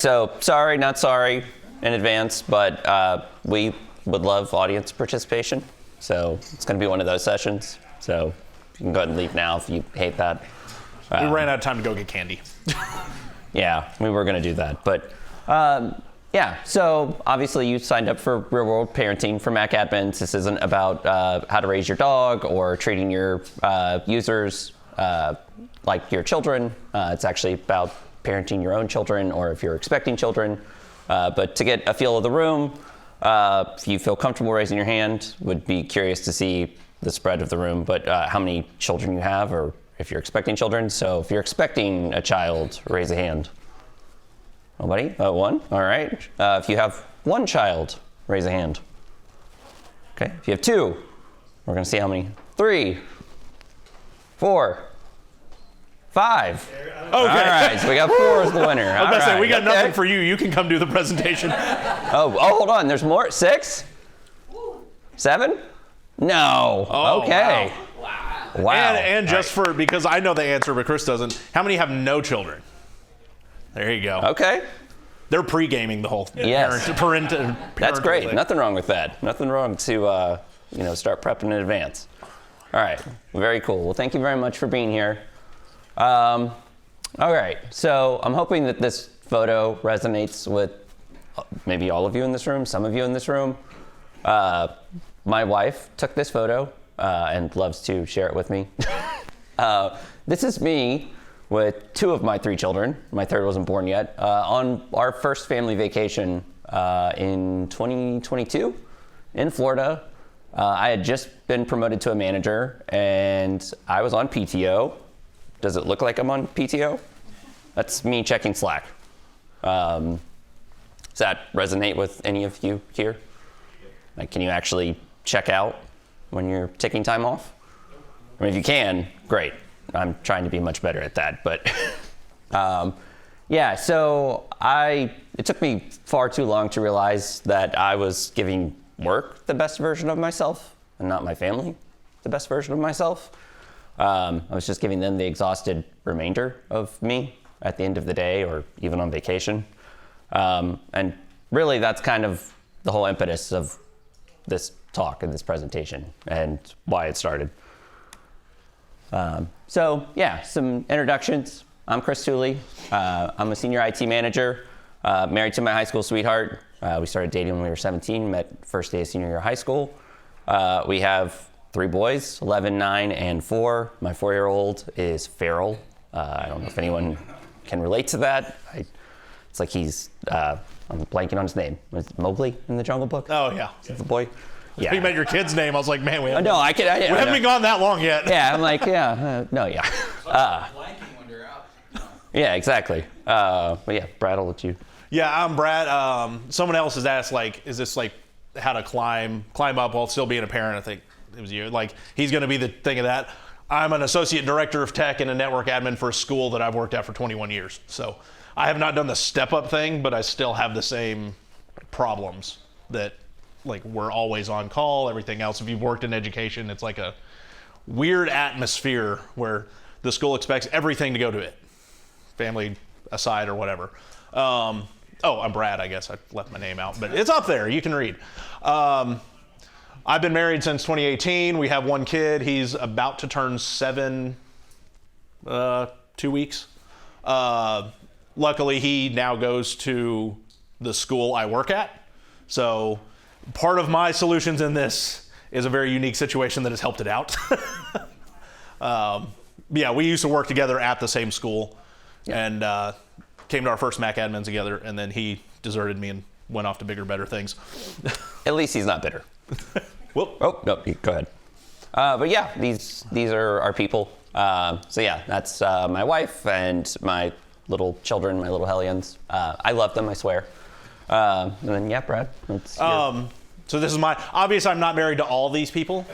So sorry, not sorry in advance, but we would love audience participation. So it's going to be one of those sessions. So you can go ahead and leave now if you hate that. We ran out of time to go get candy. Yeah, we were going to do that. But yeah, so obviously you signed up for Real World Parenting for Mac Admins. This isn't about how to raise your dog or treating your users like your children. It's actually about parenting your own children, or if you're expecting children. But to get a feel of the room, if you feel comfortable raising your hand, would be curious to see the spread of the room, but how many children you have, or if you're expecting children. So if you're expecting a child, raise a hand. Nobody? One? All right. If you have one child, raise a hand. Okay. If you have two, we're going to see how many. 3, 4, 5. Okay. All right. So we got 4 as the winner. I was about to say, we got nothing for you. You can come do the presentation. Oh, hold on. There's more. 6? 7? No. Oh, okay. Wow. And just for, because I know the answer, but Chris doesn't, how many have no children? There you go. Okay. They're pre-gaming the whole Yes. That's great. thing. Nothing wrong with that. Nothing wrong to start prepping in advance. All right. Very cool. Well, thank you very much for being here. All right. So I'm hoping that this photo resonates with maybe all of you in this room, some of you in this room. My wife took this photo and loves to share it with me. This is me with 2 of my 3 children. My third wasn't born yet. On our first family vacation in 2022 in Florida. I had just been promoted to a manager and I was on PTO. Does it look like I'm on PTO? That's me checking Slack. Does that resonate with any of you here? Like, can you actually check out when you're taking time off? I mean, if you can, great. I'm trying to be much better at that, but yeah, so it took me far too long to realize that I was giving work the best version of myself and not my family the best version of myself. I was just giving them the exhausted remainder of me at the end of the day or even on vacation. And really that's kind of the whole impetus of this talk and this presentation and why it started. So yeah, some introductions. I'm Chris Tuley. I'm a senior IT manager, married to my high school sweetheart. We started dating when we were 17, met first day of senior year of high school. We have 3 boys, 11, 9, and 4. My 4-year-old is feral. I don't know if anyone can relate to that. It's like he's, I'm blanking on his name. Was it Mowgli in the Jungle Book? Oh, yeah. Is that the boy? Yeah. You meant your kid's name. I was like, man, we haven't been gone that long yet. Yeah, I'm like, yeah, no, yeah. Blanking when you're out. Yeah, exactly. But yeah, Brad, I'll let you. Yeah, I'm Brad. Someone else has asked, like, is this like how to climb up while still being a parent? I think it was you. Like, he's going to be the thing of that. I'm an associate director of tech and a network admin for a school that I've worked at for 21 years. So I have not done the step up thing, but I still have the same problems that, like, we're always on call, everything else. If you've worked in education, it's like a weird atmosphere where the school expects everything to go to it, family aside or whatever. I'm Brad, I guess I left my name out, but it's up there, you can read. I've been married since 2018. We have 1 kid. He's about to turn 7, 2 weeks. Luckily, he now goes to the school I work at. So part of my solutions in this is a very unique situation that has helped it out. Yeah, we used to work together at the same school and came to our first Mac admins together, and then he deserted me and went off to bigger, better things. At least he's not bitter. Whoop. Oh, no, go ahead. But yeah, these are our people. So yeah, that's my wife and my little children, my little hellions. I love them, I swear. And then yeah, Brad. So this is obviously I'm not married to all these people.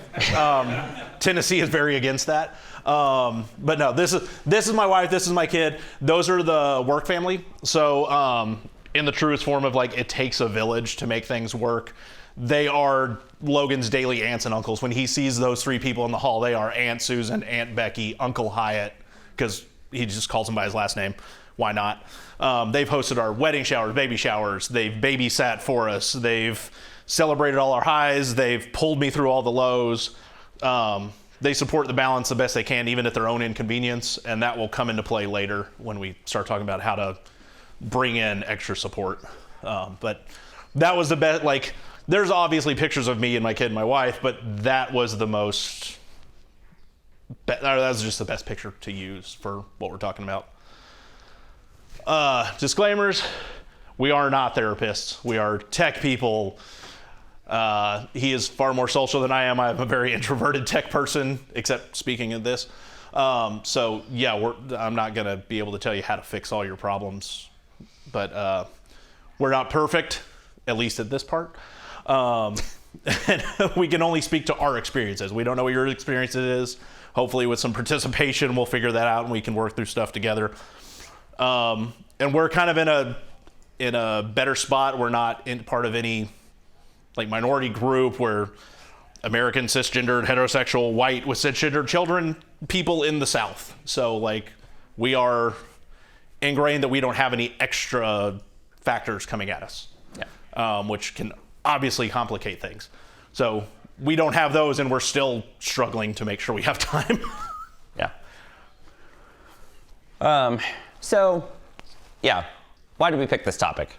Tennessee is very against that. But no, this is my wife, this is my kid. Those are the work family. So in the truest form of, like, it takes a village to make things work. They are Logan's daily aunts and uncles. When he sees those 3 people in the hall, they are Aunt Susan, Aunt Becky, Uncle Hyatt, because he just calls them by his last name. why not? They've hosted our wedding showers, baby showers. They've babysat for us. They've celebrated all our highs. They've pulled me through all the lows. They support the balance the best they can, even at their own inconvenience, and that will come into play later when we start talking about how to bring in extra support. But that was the best. Like, there's obviously pictures of me and my kid and my wife, but that was the most. That was just the best picture to use for what we're talking about. Disclaimers: we are not therapists. We are tech people. He is far more social than I am. I'm a very introverted tech person, except speaking of this. So yeah, I'm not going to be able to tell you how to fix all your problems, but we're not perfect, at least at this part. And we can only speak to our experiences. We don't know what your experience is. Hopefully with some participation, we'll figure that out and we can work through stuff together. And we're kind of in a better spot. We're not in part of any like minority group where American cisgendered heterosexual white with cisgendered children, people in the South. So like we are ingrained that we don't have any extra factors coming at us, which can obviously complicate things. So we don't have those, and we're still struggling to make sure we have time. So why did we pick this topic?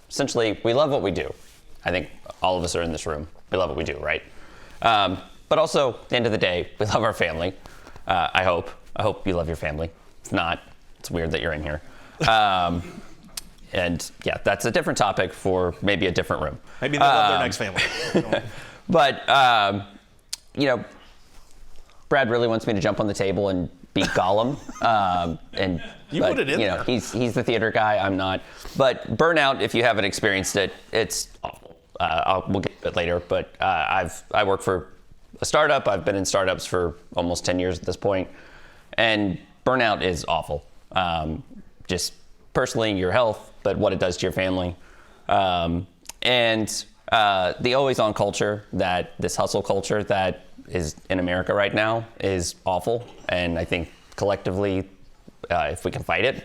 Essentially, we love what we do. I think all of us are in this room. We love what we do, right? But also, at the end of the day, we love our family. I hope you love your family. If not, it's weird that you're in here. And yeah, that's a different topic for maybe a different room. Maybe they'll love their next family. But, Brad really wants me to jump on the table and be Gollum. Put it in there. He's the theater guy. I'm not. But burnout, if you haven't experienced it, it's awful. We'll get to it later. But I work for a startup. I've been in startups for almost 10 years at this point, and burnout is awful. Just personally, your health, but what it does to your family, and the always-on culture, this hustle culture that is in America right now is awful. And I think collectively, if we can fight it,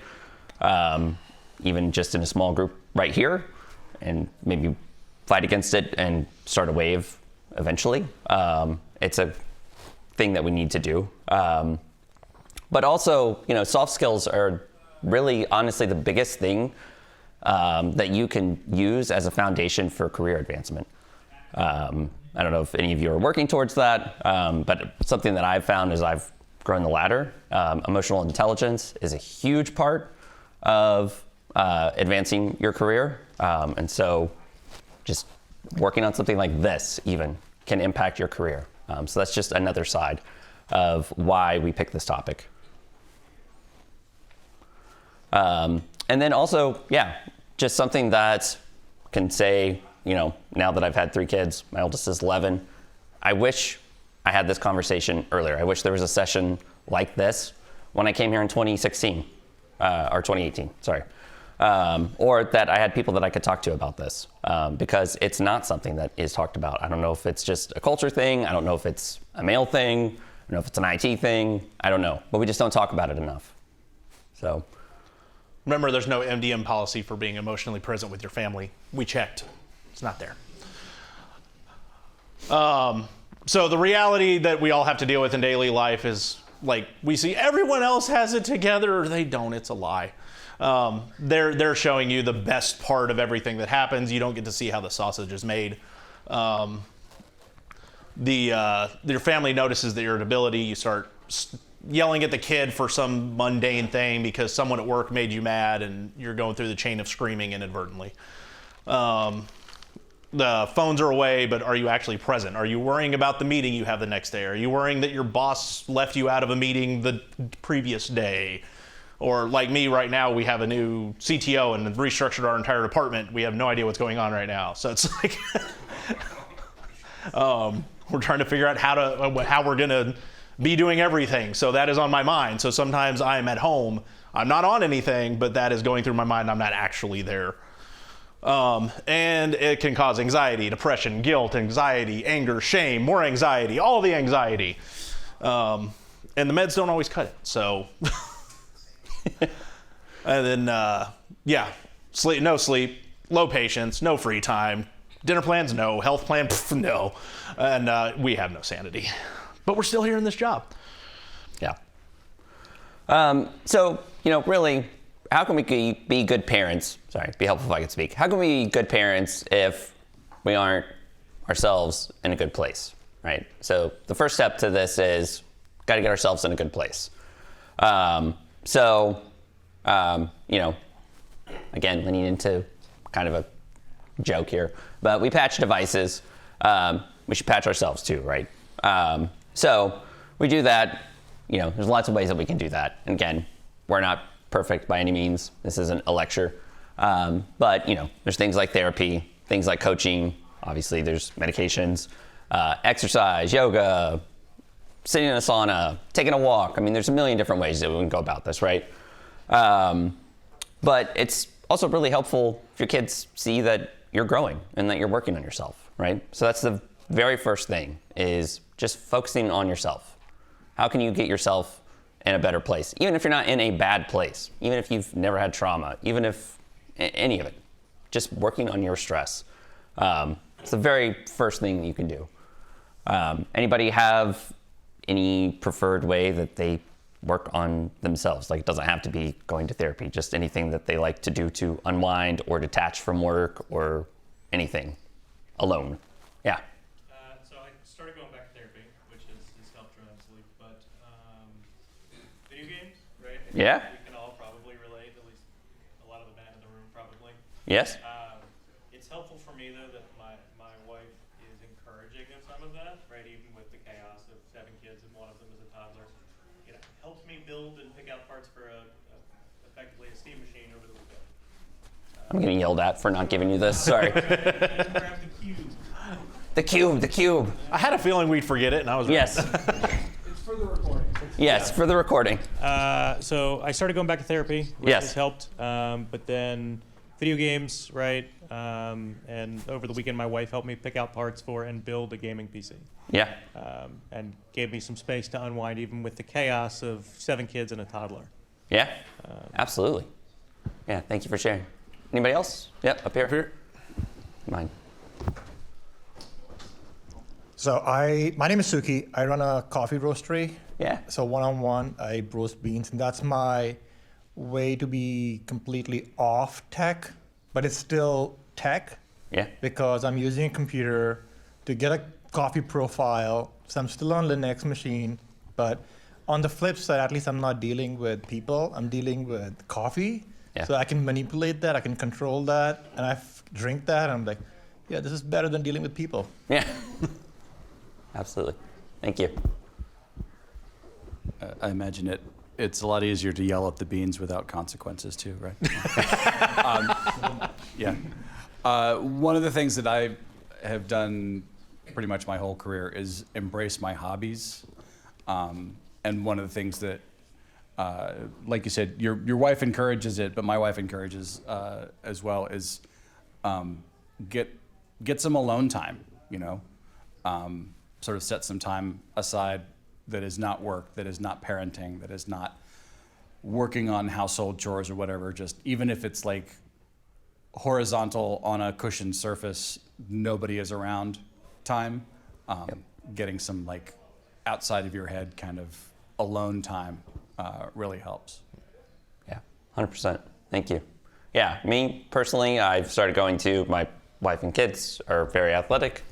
even just in a small group right here, and maybe fight against it and start a wave eventually, it's a thing that we need to do. But also, soft skills are really, honestly, the biggest thing that you can use as a foundation for career advancement. I don't know if any of you are working towards that, but something that I've found as I've grown the ladder, emotional intelligence is a huge part of advancing your career. And so just working on something like this even can impact your career. So that's just another side of why we picked this topic. And then also, just something that can say, now that I've had 3 kids, my oldest is 11, I wish I had this conversation earlier. I wish there was a session like this when I came here in 2016, or 2018, sorry. Or that I had people that I could talk to about this, because it's not something that is talked about. I don't know if it's just a culture thing. I don't know if it's a male thing. I don't know if it's an IT thing. I don't know, but we just don't talk about it enough. So. Remember, there's no MDM policy for being emotionally present with your family. We checked. It's not there. So the reality that we all have to deal with in daily life is, like, we see everyone else has it together, or they don't. It's a lie. They're showing you the best part of everything that happens. You don't get to see how the sausage is made. Your family notices that you're an ability. You start yelling at the kid for some mundane thing because someone at work made you mad, and you're going through the chain of screaming inadvertently. The phones are away, but are you actually present? Are you worrying about the meeting you have the next day? Are you worrying that your boss left you out of a meeting the previous day? Or like me right now, we have a new CTO and restructured our entire department. We have no idea what's going on right now. So it's like, we're trying to figure out how we're gonna be doing everything. So that is on my mind. So sometimes I'm at home, I'm not on anything, but that is going through my mind. I'm not actually there. And it can cause anxiety, depression, guilt, anxiety, anger, shame, more anxiety, all the anxiety. and the meds don't always cut it. So, and then sleep, no sleep, low patience, no free time, dinner plans, no, health plan, no, and we have no sanity, but we're still here in this job. Yeah. So, really, how can we be good parents? Sorry, it'd be helpful if I could speak. How can we be good parents if we aren't ourselves in a good place, right? So the first step to this is got to get ourselves in a good place. Again, leaning into kind of a joke here, but we patch devices. We should patch ourselves too, right? So we do that. There's lots of ways that we can do that. And again, we're not perfect by any means. This isn't a lecture. But there's things like therapy, things like coaching. Obviously, there's medications, exercise, yoga, sitting in a sauna, taking a walk. I mean, there's a million different ways that we can go about this, right? But it's also really helpful if your kids see that you're growing and that you're working on yourself, right? So that's the very first thing, is just focusing on yourself. How can you get yourself in a better place? Even if you're not in a bad place, even if you've never had trauma, even if any of it, just working on your stress. It's the very first thing you can do. Anybody have any preferred way that they work on themselves? Like, it doesn't have to be going to therapy, just anything that they like to do to unwind or detach from work or anything alone. Yeah. So I started going back to therapy, which has helped tremendously, but video games, right? Yeah. We can all probably relate, at least a lot of the men in the room probably. Yes. It's helpful for me, though, that my wife is encouraging of some of that, right? Even with the chaos of 7 kids and one of them is a toddler. It helps me build and pick out parts for effectively a steam machine over the weekend. I'm getting yelled at for not giving you this. Sorry. Grab the cube. The cube. I had a feeling we'd forget it, and I was right. Yes. It's for the recording. Yes, for the recording. So I started going back to therapy, which Yes. has helped. But then video games, right? And over the weekend, my wife helped me pick out parts for and build a gaming PC. Yeah. And gave me some space to unwind, even with the chaos of 7 kids and a toddler. Yeah. Absolutely. Yeah. Thank you for sharing. Anybody else? Yep. Up here. Up here. Mine. So my name is Suki. I run a coffee roastery. Yeah. So one-on-one, I roast beans, and that's my way to be completely off tech, but it's still tech. Yeah. Because I'm using a computer to get a coffee profile. So I'm still on Linux machine, but on the flip side, at least I'm not dealing with people. I'm dealing with coffee. Yeah. So I can manipulate that. I can control that, and I drink that. And I'm like, yeah, this is better than dealing with people. Yeah. Absolutely. Thank you. I imagine it's a lot easier to yell at the beans without consequences too, right? Yeah. One of the things that I have done pretty much my whole career is embrace my hobbies. And one of the things that, like you said, your wife encourages it, but my wife encourages as well, is get some alone time, sort of set some time aside that is not work, that is not parenting, that is not working on household chores or whatever, just even if it's like horizontal on a cushioned surface, nobody is around time, getting some like outside of your head kind of alone time really helps. Yeah, 100%. Thank you. Yeah, me personally, I've started going to, my wife and kids are very athletic.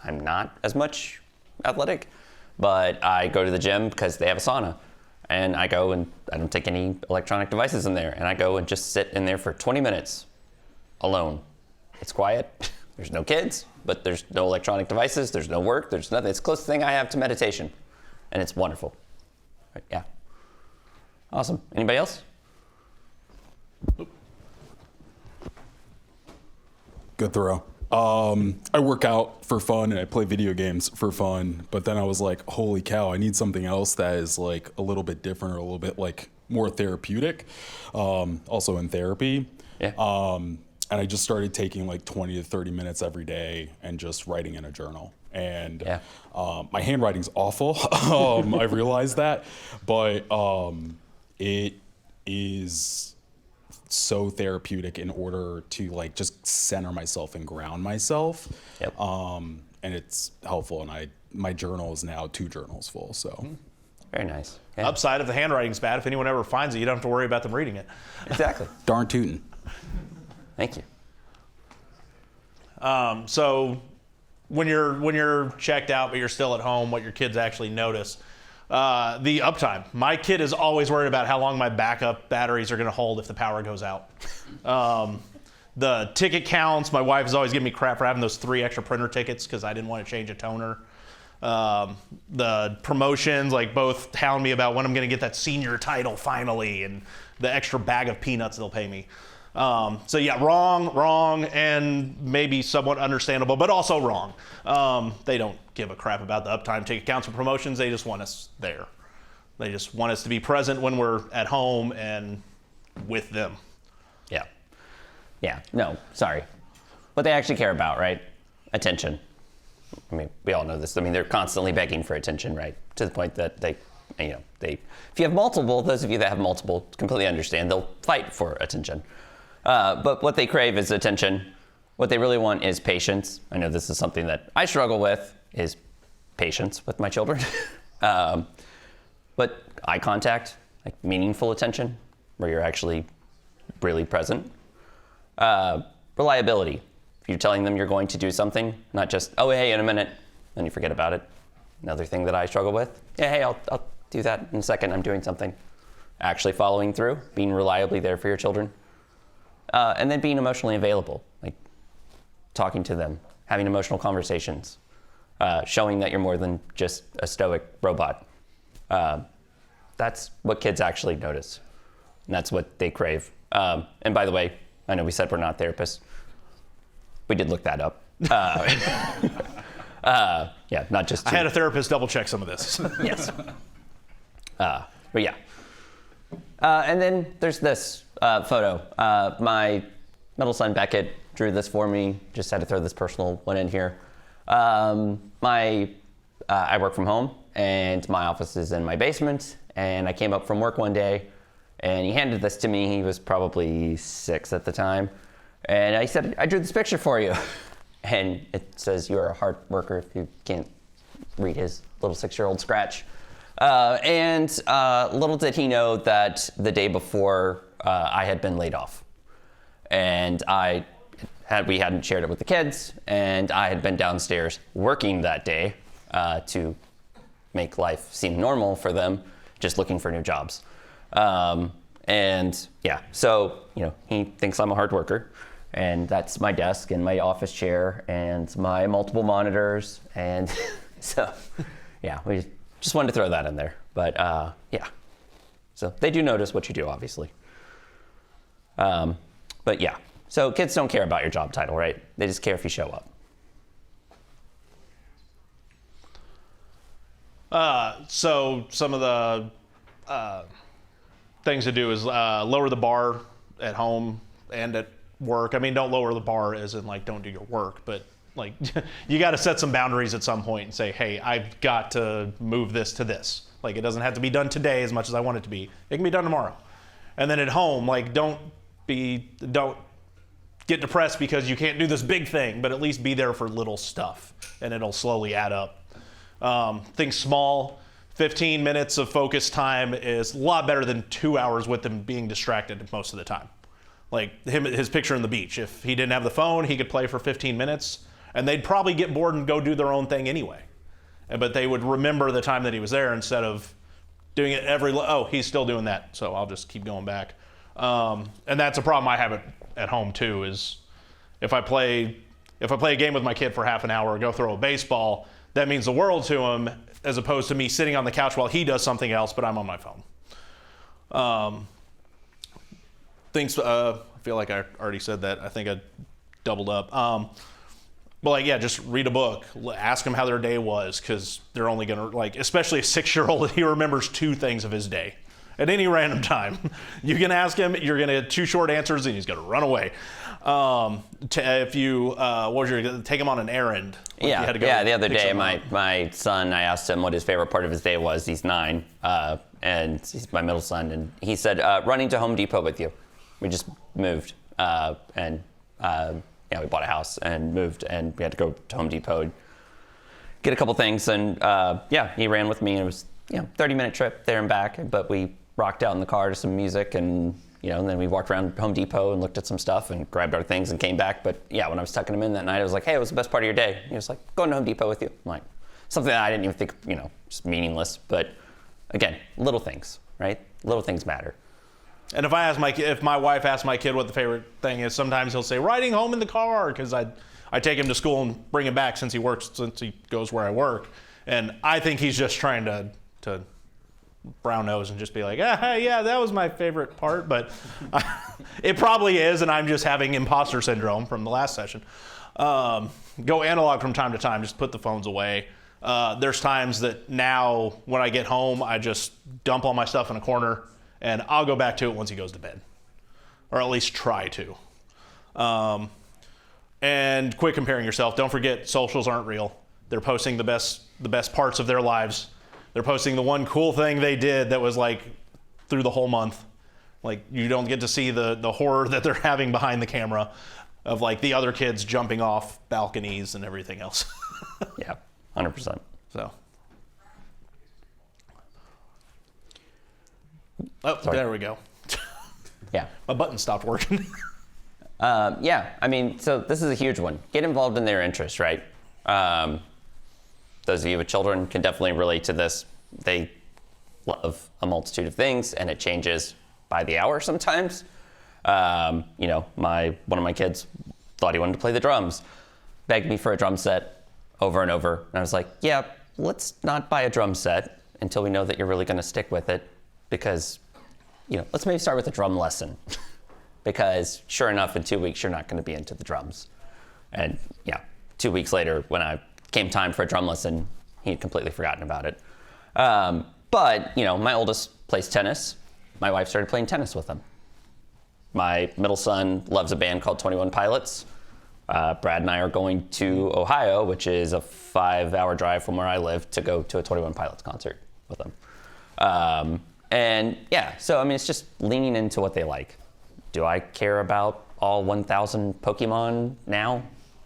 I'm not as much athletic, but I go to the gym because they have a sauna. And I go and I don't take any electronic devices in there. And I go and just sit in there for 20 minutes alone. It's quiet. There's no kids, but there's no electronic devices. There's no work. There's nothing. It's the closest thing I have to meditation. And it's wonderful. Right, yeah. Awesome. Anybody else? Good throw. I work out for fun and I play video games for fun, but then I was like, holy cow, I need something else that is like a little bit different or a little bit like more therapeutic, also in therapy. Yeah. And I just started taking like 20 to 30 minutes every day and just writing in a journal. And Yeah. my handwriting's awful. I realize that, but it is so therapeutic in order to like just center myself and ground myself. Yep. And it's helpful. And my journal is now 2 journals full. So Very nice. Yeah. Upside, if the handwriting's bad, if anyone ever finds it, you don't have to worry about them reading it. Exactly. darn tootin'. Thank you. So when you're checked out but you're still at home, what your kids actually notice, the uptime. My kid is always worried about how long my backup batteries are going to hold if the power goes out. The ticket counts. My wife is always giving me crap for having those 3 extra printer tickets because I didn't want to change a toner. The promotions, like both hound me about when I'm going to get that senior title finally and the extra bag of peanuts they'll pay me. So yeah, wrong, and maybe somewhat understandable, but also wrong. They don't give a crap about the uptime ticket counts or promotions. They just want us there. They just want us to be present when we're at home and with them. Yeah. Yeah. No, sorry. What they actually care about, right? Attention. I mean, we all know this. I mean, they're constantly begging for attention, right? To the point that they, if you have multiple, those of you that have multiple completely understand, they'll fight for attention. But what they crave is attention. What they really want is patience. I know this is something that I struggle with, is patience with my children. But eye contact, like meaningful attention, where you're actually really present. Reliability. If you're telling them you're going to do something, not just, oh, hey, in a minute, then you forget about it. Another thing that I struggle with, yeah, hey, I'll do that in a second, I'm doing something. Actually following through, being reliably there for your children. And then being emotionally available, like talking to them, having emotional conversations, showing that you're more than just a stoic robot. That's what kids actually notice. And that's what they crave. And by the way, I know we said we're not therapists. We did look that up. Yeah, not just. I had a therapist double check some of this. Yes. But yeah. And then there's this photo. My middle son Beckett drew this for me. Just had to throw this personal one in here. I work from home, and my office is in my basement. And I came up from work one day, and he handed this to me. He was probably 6 at the time. And I said, I drew this picture for you. And it says, you're a hard worker if you can't read his little 6-year-old scratch. And little did he know that the day before I had been laid off. And we hadn't shared it with the kids, and I had been downstairs working that day to make life seem normal for them, just looking for new jobs. And yeah, so, he thinks I'm a hard worker. And that's my desk and my office chair and my multiple monitors. And so, yeah, we just wanted to throw that in there. But yeah, so they do notice what you do, obviously. But yeah, so kids don't care about your job title, right? They just care if you show up. So some of the things to do is lower the bar at home and at work. I mean, don't lower the bar as in like don't do your work, but like you got to set some boundaries at some point and say, hey, I've got to move this to this. Like it doesn't have to be done today as much as I want it to be. It can be done tomorrow. And then at home, like don't get depressed because you can't do this big thing, but at least be there for little stuff and it'll slowly add up. Think small. 15 minutes of focus time is a lot better than 2 hours with them being distracted most of the time. Like his picture on the beach. If he didn't have the phone, he could play for 15 minutes, and they'd probably get bored and go do their own thing anyway. But they would remember the time that he was there instead of doing it he's still doing that, so I'll just keep going back. And that's a problem I have at home too, is if I play a game with my kid for half an hour or go throw a baseball, that means the world to him, as opposed to me sitting on the couch while he does something else, but I'm on my phone. I feel like I already said that. I think I doubled up. But like, yeah, just read a book. Ask them how their day was, because they're only gonna, like, especially a 6-year-old, he remembers 2 things of his day. at any random time. You can ask him, you're going to get 2 short answers, and he's going to run away. If you take him on an errand? Like you had to go the other pick day, someone up. my son, I asked him what his favorite part of his day was. He's 9, and he's my middle son, and he said, running to Home Depot with you. We just moved, and we bought a house and moved, and we had to go to Home Depot, get a couple things, and he ran with me, and it was 30-minute trip there and back, but we rocked out in the car to some music, and and then we walked around Home Depot and looked at some stuff and grabbed our things and came back. But when I was tucking him in that night, I was like, hey, what was the best part of your day? He was like, going to Home Depot with you. I'm like, something that I didn't even think, just meaningless. But again, little things, right? Little things matter. And if my wife asks my kid what the favorite thing is, sometimes he'll say riding home in the car, because I take him to school and bring him back since he goes where I work. And I think he's just trying to brown nose and just be like, yeah, that was my favorite part, but it probably is, and I'm just having imposter syndrome from the last session. Go analog from time to time, just put the phones away. There's times that now when I get home, I just dump all my stuff in a corner, and I'll go back to it once he goes to bed, or at least try to. And quit comparing yourself. Don't forget, socials aren't real. They're posting the best parts of their lives. They're posting the one cool thing they did that was like through the whole month. Like, you don't get to see the horror that they're having behind the camera of like the other kids jumping off balconies and everything else. Yeah, 100%. So. Oh, Sorry. There we go. Yeah. My button stopped working. So this is a huge one. Get involved in their interests, right? Those of you with children can definitely relate to this. They love a multitude of things, and it changes by the hour sometimes. One of my kids thought he wanted to play the drums, begged me for a drum set over and over, and I was like, yeah, let's not buy a drum set until we know that you're really going to stick with it, because let's maybe start with a drum lesson, because sure enough, in 2 weeks you're not going to be into the drums. And 2 weeks later, when I came time for a drum lesson, he had completely forgotten about it. But my oldest plays tennis. My wife started playing tennis with him. My middle son loves a band called 21 Pilots. Brad and I are going to Ohio, which is a 5-hour drive from where I live, to go to a 21 Pilots concert with them. It's just leaning into what they like. Do I care about all 1,000 Pokemon now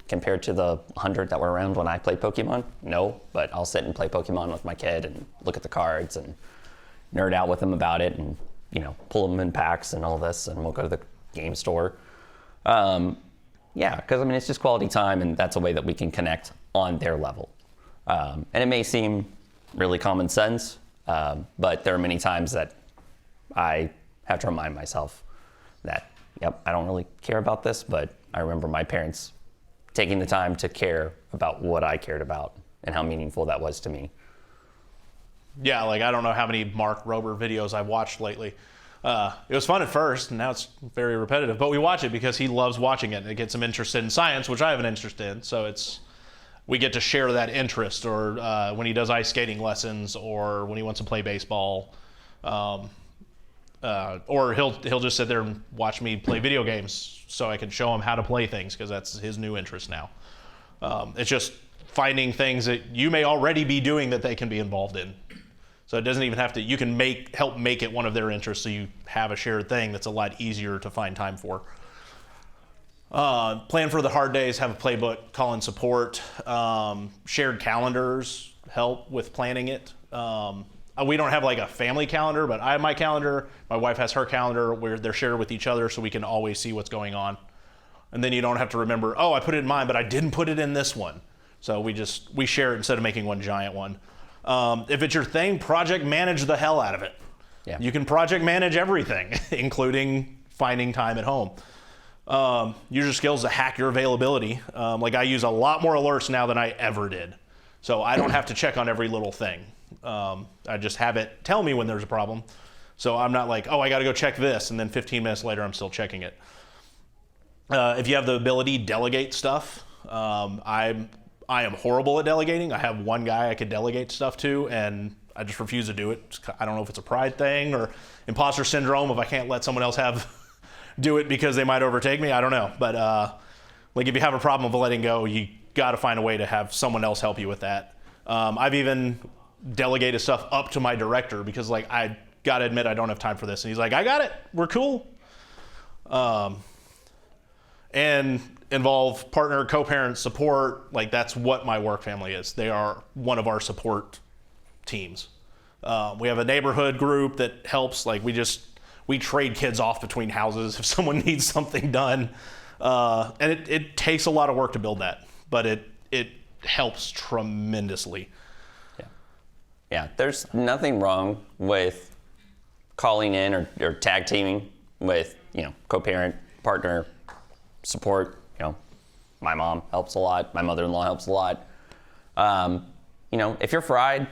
compared to the 100 that were around when I played Pokemon? No, but I'll sit and play Pokemon with my kid and look at the cards and nerd out with him about it, and pull them in packs and all this, and we'll go to the game store. Because it's just quality time, and that's a way that we can connect on their level. And it may seem really common sense, but there are many times that I have to remind myself that, I don't really care about this, but I remember my parents taking the time to care about what I cared about and how meaningful that was to me. Yeah, like I don't know how many Mark Rober videos I've watched lately. It was fun at first, and now it's very repetitive. But we watch it because he loves watching it, and it gets him interested in science, which I have an interest in. So we get to share that interest, or when he does ice skating lessons, or when he wants to play baseball, or he'll just sit there and watch me play video games, so I can show him how to play things, because that's his new interest now. It's just finding things that you may already be doing that they can be involved in. So it doesn't even have to, you can help make it one of their interests, so you have a shared thing that's a lot easier to find time for. Plan for the hard days, have a playbook, call in support. Shared calendars help with planning it. We don't have like a family calendar, but I have my calendar, my wife has her calendar, where they're shared with each other, so we can always see what's going on. And then you don't have to remember, oh, I put it in mine, but I didn't put it in this one. So we share it instead of making one giant one. If it's your thing, project manage the hell out of it. Yeah. You can project manage everything, including finding time at home. Use your skills to hack your availability. Like I use a lot more alerts now than I ever did. So I don't have to check on every little thing. I just have it tell me when there's a problem. So I'm not like, oh, I got to go check this, and then 15 minutes later I'm still checking it. If you have the ability, delegate stuff. I am horrible at delegating. I have one guy I could delegate stuff to, and I just refuse to do it. I don't know if it's a pride thing or imposter syndrome, if I can't let someone else do it because they might overtake me. I don't know. But like if you have a problem with letting go, you got to find a way to have someone else help you with that. I've even delegated stuff up to my director because like I got to admit I don't have time for this. And he's like, I got it. We're cool. And involve partner, co-parent support. Like that's what my work family is. They are one of our support teams. We have a neighborhood group that helps. Like we trade kids off between houses if someone needs something done. And it takes a lot of work to build that, but it helps tremendously. Yeah, there's nothing wrong with calling in or tag teaming with, co-parent, partner, support. My mom helps a lot. My mother-in-law helps a lot. If you're fried,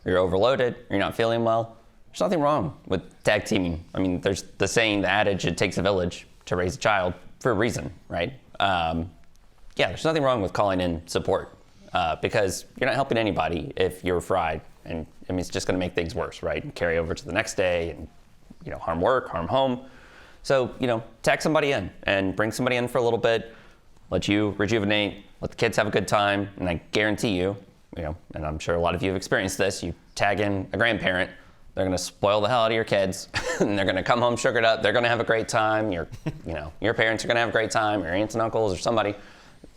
you're overloaded, you're not feeling well, there's nothing wrong with tag teaming. I mean, there's the saying, the adage, it takes a village to raise a child for a reason, right? There's nothing wrong with calling in support because you're not helping anybody if you're fried. And I mean, it's just going to make things worse, right? And carry over to the next day and, harm work, harm home. So, tag somebody in and bring somebody in for a little bit, let you rejuvenate, let the kids have a good time. And I guarantee you, and I'm sure a lot of you have experienced this, you tag in a grandparent, they're going to spoil the hell out of your kids and they're going to come home sugared up. They're going to have a great time. Your parents are going to have a great time. Your aunts and uncles or somebody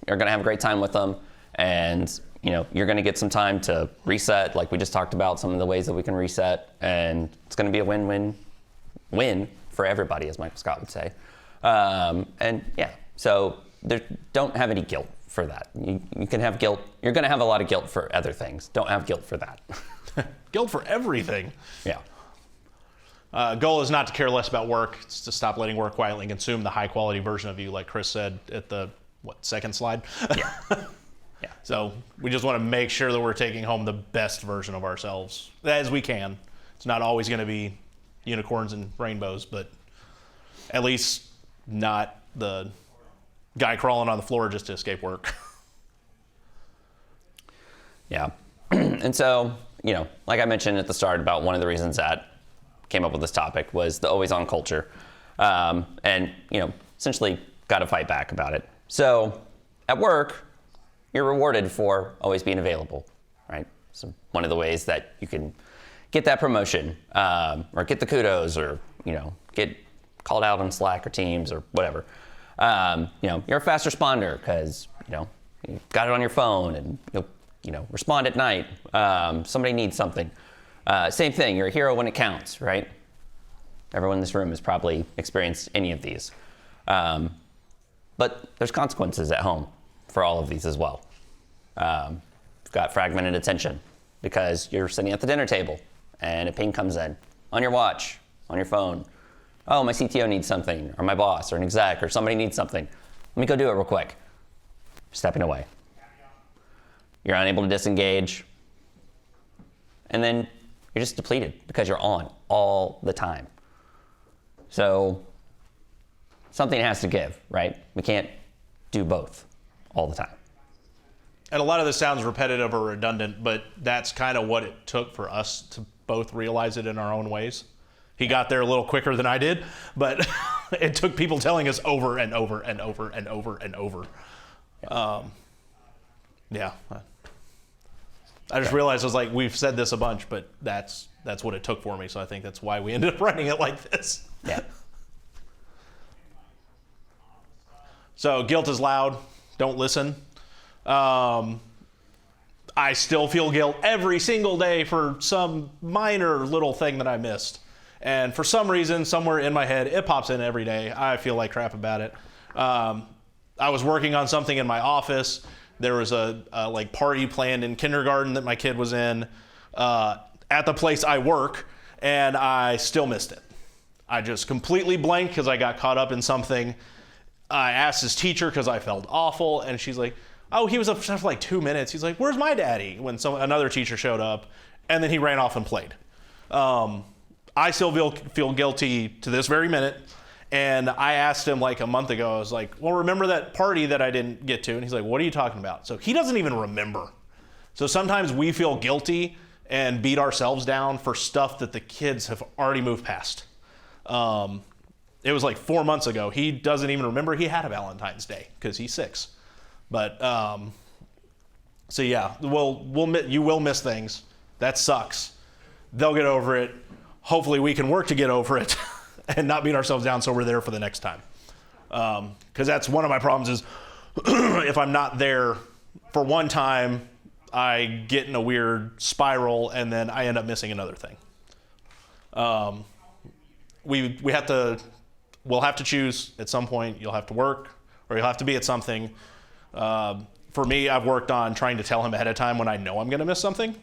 are going to have a great time with them. And, you're going to get some time to reset. Like we just talked about some of the ways that we can reset, and it's going to be a win-win-win for everybody, as Michael Scott would say. So don't have any guilt for that. You can have guilt. You're going to have a lot of guilt for other things. Don't have guilt for that. Guilt for everything. Yeah. Goal is not to care less about work. It's to stop letting work quietly consume the high quality version of you, like Chris said at the second slide. Yeah. Yeah. So we just want to make sure that we're taking home the best version of ourselves as we can. It's not always going to be unicorns and rainbows, but at least not the guy crawling on the floor just to escape work. Yeah. And so, like I mentioned at the start about one of the reasons that came up with this topic was the always on culture. Essentially got to fight back about it. So at work, you're rewarded for always being available, right? So one of the ways that you can get that promotion or get the kudos or, get called out on Slack or Teams or whatever. You're a fast responder because, you got it on your phone and you'll, respond at night. Somebody needs something. Same thing, you're a hero when it counts, right? Everyone in this room has probably experienced any of these. But there's consequences at home for all of these as well. You've got fragmented attention because you're sitting at the dinner table and a ping comes in on your watch, on your phone. Oh, my CTO needs something, or my boss, or an exec, or somebody needs something. Let me go do it real quick. Stepping away. You're unable to disengage. And then you're just depleted because you're on all the time. So something has to give, right? We can't do both all the time. And a lot of this sounds repetitive or redundant, but that's kind of what it took for us to both realize it in our own ways. He got there a little quicker than I did, but it took people telling us over and over and over and over and over. I just realized I was like, we've said this a bunch, but that's what it took for me. So I think that's why we ended up writing it like this. Yeah. So guilt is loud. Don't listen. I still feel guilt every single day for some minor little thing that I missed. And for some reason, somewhere in my head, it pops in every day. I feel like crap about it. I was working on something in my office. There was a party planned in kindergarten that my kid was in at the place I work, and I still missed it. I just completely blanked because I got caught up in something. I asked his teacher because I felt awful, and she's like, oh, he was upset for like 2 minutes. He's like, where's my daddy? When another teacher showed up, and then he ran off and played. I still feel guilty to this very minute. And I asked him like a month ago, I was like, well, remember that party that I didn't get to? And he's like, what are you talking about? So he doesn't even remember. So sometimes we feel guilty and beat ourselves down for stuff that the kids have already moved past. It was like 4 months ago. He doesn't even remember he had a Valentine's Day because he's 6. But so yeah, you will miss things. That sucks. They'll get over it. Hopefully we can work to get over it and not beat ourselves down so we're there for the next time. Because that's one of my problems is if I'm not there for one time, I get in a weird spiral and then I end up missing another thing. We'll have to choose at some point. You'll have to work or you'll have to be at something. For me, I've worked on trying to tell him ahead of time when I know I'm going to miss something.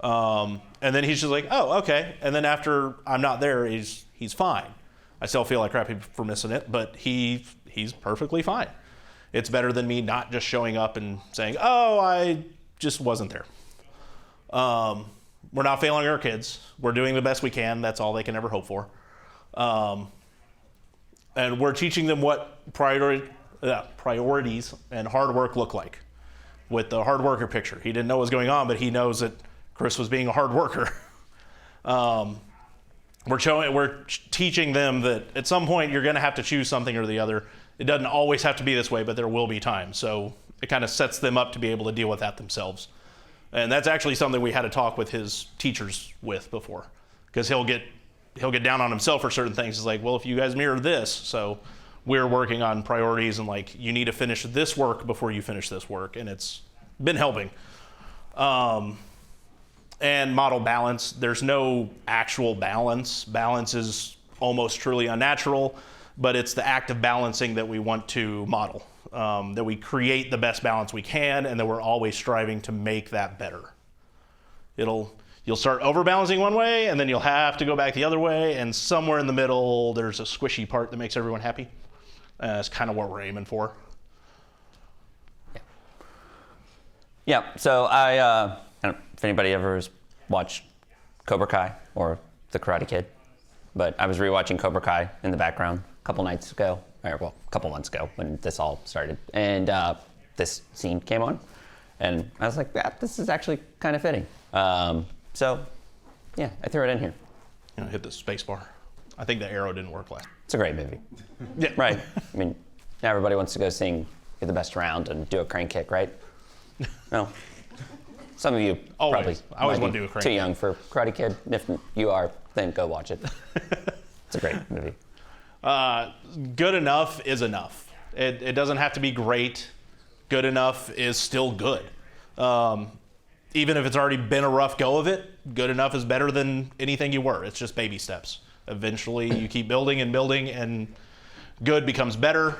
And then he's just like, oh, okay. And then after I'm not there, he's fine. I still feel like crappy for missing it, but he's perfectly fine. It's better than me not just showing up and saying, oh, I just wasn't there. We're not failing our kids. We're doing the best we can. That's all they can ever hope for. And we're teaching them what priorities and hard work look like with the hard worker picture. He didn't know what was going on, but he knows that Chris was being a hard worker. We're teaching them that at some point you're going to have to choose something or the other. It doesn't always have to be this way, but there will be times. So it kind of sets them up to be able to deal with that themselves. And that's actually something we had to talk with his teachers with before, because he'll get down on himself for certain things. It's like, well, if you guys mirror this, so we're working on priorities and like, you need to finish this work before you finish this work. And it's been helping. And model balance. There's no actual balance. Balance is almost truly unnatural, but it's the act of balancing that we want to model. That we create the best balance we can, and that we're always striving to make that better. You'll start overbalancing one way, and then you'll have to go back the other way, and somewhere in the middle, there's a squishy part that makes everyone happy. That's kind of what we're aiming for. Yeah, so I don't know if anybody ever has watched Cobra Kai or The Karate Kid, but I was rewatching Cobra Kai in the background a couple nights ago, or well, a couple months ago when this all started, and this scene came on, and I was like, yeah, this is actually kind of fitting. So, yeah, I threw it in here. Hit the space bar. I think the arrow didn't work last. It's a great movie. Yeah. Right. I mean, everybody wants to go sing You're the Best Around and do a crane kick, right? No. Some of you Always. probably I always might want be to do a crane too kick. young for Karate Kid. If you are, then go watch it. It's a great movie. Good enough is enough. It doesn't have to be great. Good enough is still good. Even if it's already been a rough go of it, good enough is better than anything you were. It's just baby steps. Eventually, you keep building and building, and good becomes better.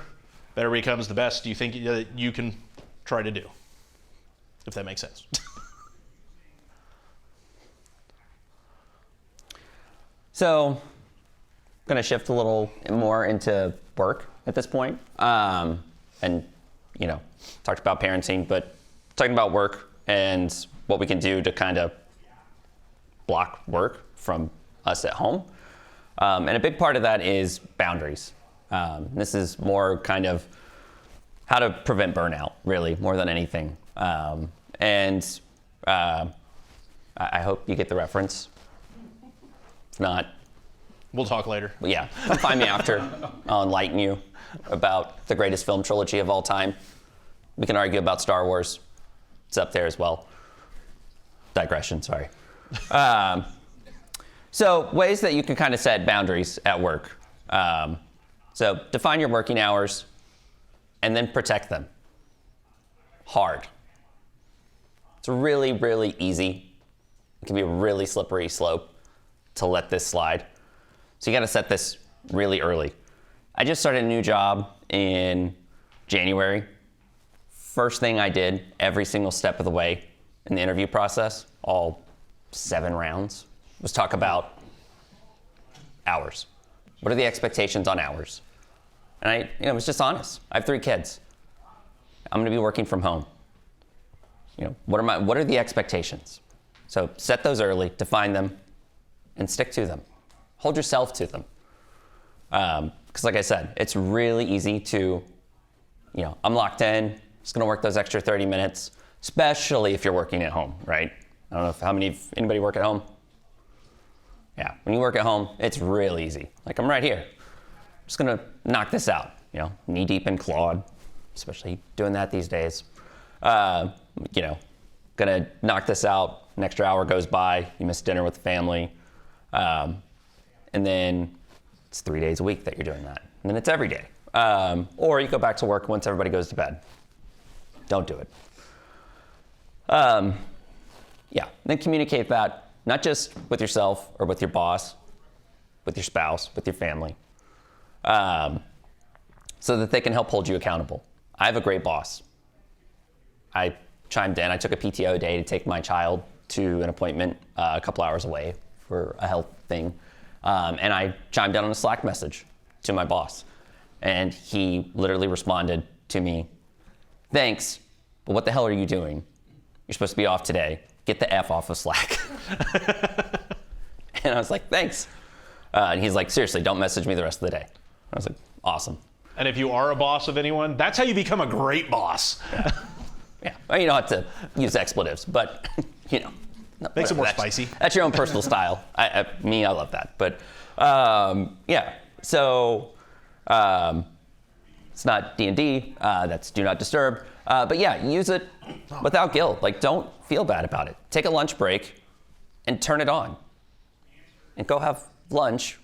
Better becomes the best you think that you can try to do, if that makes sense. So, I'm going to shift a little more into work at this point. And, talked about parenting, but talking about work and what we can do to kind of block work from us at home. And a big part of that is boundaries. This is more kind of how to prevent burnout, really, more than anything. I hope you get the reference. If not, We'll talk later. yeah, come find me after. I'll enlighten you about the greatest film trilogy of all time. We can argue about Star Wars. It's up there as well. Digression, sorry. So ways that you can kind of set boundaries at work. So define your working hours and then protect them. Hard. It's really, really easy. It can be a really slippery slope to let this slide. So you got to set this really early. I just started a new job in January. First thing I did every single step of the way in the interview process, all 7 rounds, was talk about hours. What are the expectations on hours? And I was just honest. I have 3 kids. I'm going to be working from home. What are the expectations? So set those early, define them, and stick to them. Hold yourself to them. Because like I said, it's really easy to, I'm locked in, just going to work those extra 30 minutes, especially if you're working at home, right? I don't know if anybody work at home? Yeah, when you work at home, it's real easy. Like, I'm right here. I'm just gonna knock this out, knee deep in Claude, especially doing that these days. Gonna knock this out. An extra hour goes by, you miss dinner with the family. And then it's 3 days a week that you're doing that. And then it's every day. Or you go back to work once everybody goes to bed. Don't do it. Then communicate that, not just with yourself or with your boss, with your spouse, with your family, so that they can help hold you accountable. I have a great boss. I chimed in. I took a PTO day to take my child to an appointment a couple hours away for a health thing. And I chimed in on a Slack message to my boss. And he literally responded to me, "Thanks, but what the hell are you doing? You're supposed to be off today. Get the F off of Slack." And I was like, "Thanks." And he's like, "Seriously, don't message me the rest of the day." I was like, "Awesome." And if you are a boss of anyone, that's how you become a great boss. Yeah, well, you don't have to use expletives, but Makes it more that's, spicy. That's your own personal style. I love that. But so it's not D&D. That's do not disturb. But yeah, use it without guilt. Like, don't feel bad about it. Take a lunch break and turn it on, and go have lunch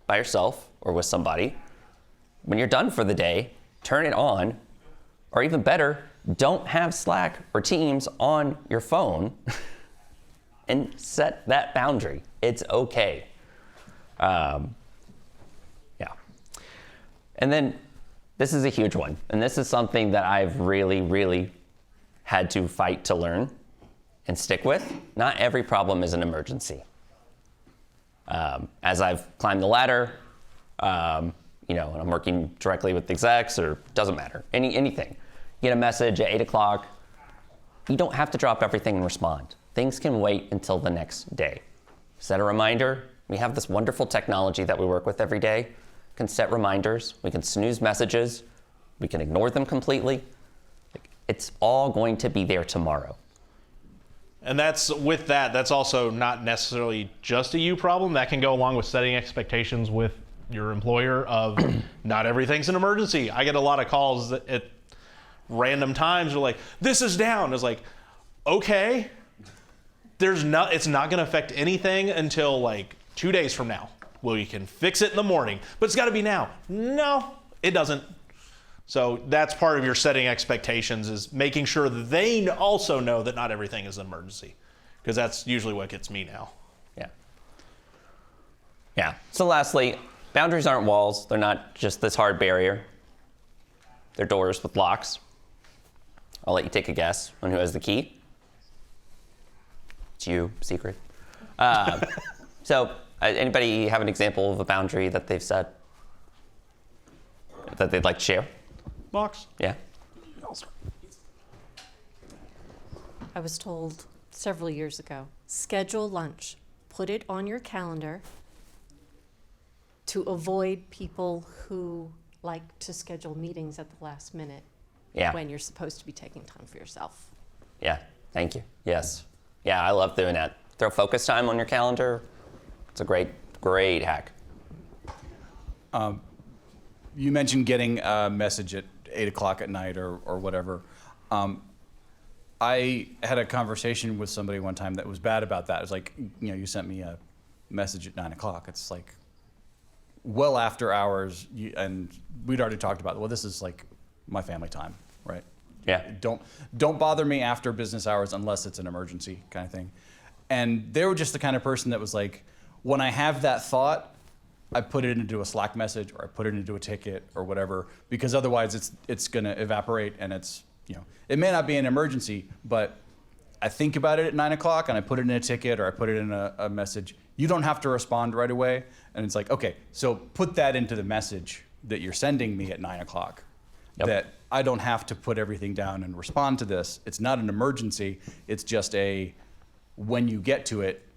by yourself or with somebody. When you're done for the day, turn it on, or even better, don't have Slack or Teams on your phone and set that boundary. It's okay. And then this is a huge one. And this is something that I've really, really had to fight to learn and stick with. Not every problem is an emergency. As I've climbed the ladder, and I'm working directly with execs, or doesn't matter, anything. Get a message at 8 o'clock, you don't have to drop everything and respond. Things can wait until the next day. Set a reminder. We have this wonderful technology that we work with every day. We can set reminders. We can snooze messages. We can ignore them completely. It's all going to be there tomorrow. And that's also not necessarily just a you problem. That can go along with setting expectations with your employer of not everything's an emergency. I get a lot of calls at random times. They're like, "This is down." It's like, okay, it's not going to affect anything until like 2 days from now. Well, you can fix it in the morning, but it's got to be now. No, it doesn't. So that's part of your setting expectations, is making sure that they also know that not everything is an emergency, because that's usually what gets me now. Yeah. So lastly, boundaries aren't walls. They're not just this hard barrier. They're doors with locks. I'll let you take a guess on who has the key. It's you, secret. So anybody have an example of a boundary that they've set that they'd like to share? Box. Yeah. I was told several years ago, schedule lunch. Put it on your calendar to avoid people who like to schedule meetings at the last minute when you're supposed to be taking time for yourself. Yeah, thank you. Yes. Yeah, I love doing that. Throw focus time on your calendar. It's a great, great hack. You mentioned getting a message at 8 o'clock at night or whatever. I had a conversation with somebody one time that was bad about that. It was like, you sent me a message at 9 o'clock. It's like well after hours, and we'd already talked about, well, this is like my family time, right? Yeah. Don't bother me after business hours unless it's an emergency kind of thing. And they were just the kind of person that was like, when I have that thought, I put it into a Slack message, or I put it into a ticket or whatever, because otherwise it's going to evaporate, and it's, it may not be an emergency, but I think about it at 9 o'clock and I put it in a ticket or I put it in a message. You don't have to respond right away. And it's like, okay, so put that into the message that you're sending me at 9 o'clock. Yep. That I don't have to put everything down and respond to this. It's not an emergency. It's just a when you get to it,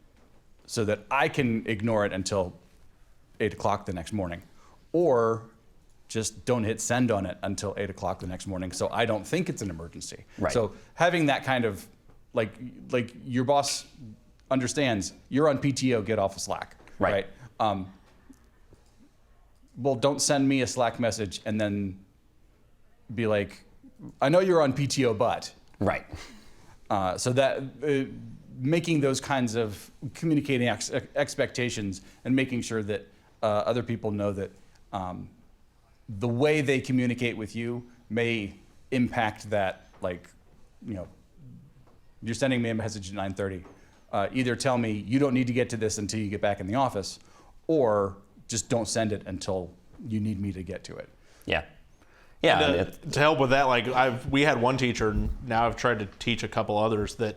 so that I can ignore it until 8 o'clock the next morning. Or just don't hit send on it until 8 o'clock the next morning, so I don't think it's an emergency. Right. So having that kind of like your boss understands you're on PTO, get off of Slack, Right. Well, don't send me a Slack message and then be like, I know you're on PTO, but. Right. So that making those kinds of communicating expectations and making sure that other people know that the way they communicate with you may impact that, like, you're sending me a message at 9:30. Either tell me you don't need to get to this until you get back in the office, or just don't send it until you need me to get to it. Yeah. Yeah. To help with that, like we had one teacher, and now I've tried to teach a couple others that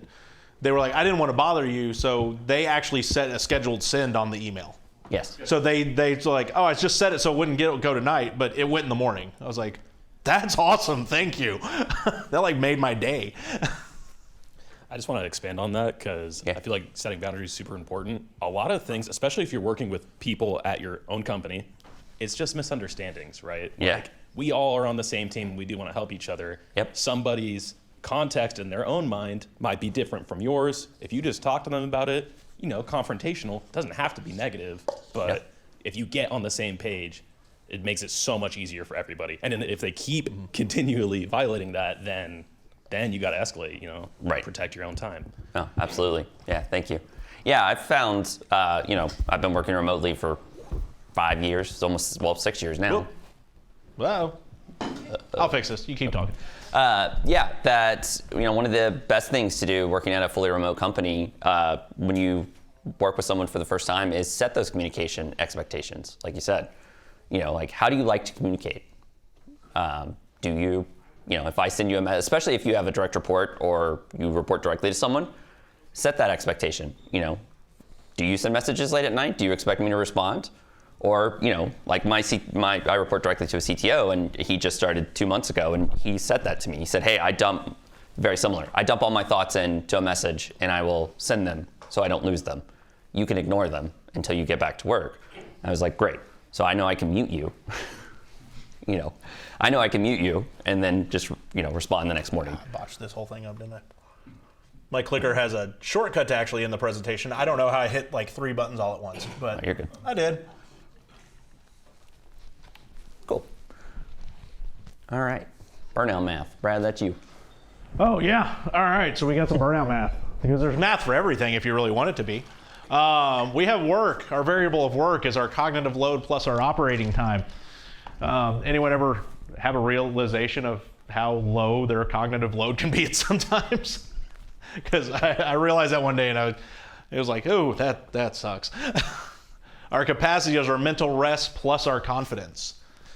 they were like, I didn't want to bother you, so they actually set a scheduled send on the email. Yes. So they like, oh, I just set it so it wouldn't go tonight, but it went in the morning. I was like, that's awesome, thank you. That like made my day. I just want to expand on that because I feel like setting boundaries is super important. A lot of things, especially if you're working with people at your own company, it's just misunderstandings, right? Yeah. Like, we all are on the same team. We do want to help each other. Yep. Somebody's context in their own mind might be different from yours. If you just talk to them about it, confrontational, doesn't have to be negative, but if you get on the same page, it makes it so much easier for everybody. And then if they keep continually violating that, then you got to escalate, Right. Protect your own time. Oh, absolutely. Yeah, thank you. Yeah, I've found, I've been working remotely for 5 years, it's almost, 6 years now. Well, I'll fix this. You keep talking. Yeah, that, one of the best things to do working at a fully remote company when you work with someone for the first time is set those communication expectations. Like you said, like, how do you like to communicate? Do you, if I send you a message, especially if you have a direct report or you report directly to someone, set that expectation. Do you send messages late at night? Do you expect me to respond? Or, like I report directly to a CTO, and he just started 2 months ago, and he said that to me. He said, hey, I dump all my thoughts into a message, and I will send them so I don't lose them. You can ignore them until you get back to work. I was like, great. So I know I can mute you. I know I can mute you, and then just, respond the next morning. I botched this whole thing up, didn't I? My clicker has a shortcut to actually end the presentation. I don't know how I hit like 3 buttons all at once, but You're good. I did. Cool. All right. Burnout math. Brad, that's you. Oh, yeah. All right. So we got some burnout math. Because there's math for everything if you really want it to be. We have work. Our variable of work is our cognitive load plus our operating time. Anyone ever have a realization of how low their cognitive load can be at sometimes? Because I realized that one day, and it was like, oh, that sucks. Our capacity is our mental rest plus our confidence.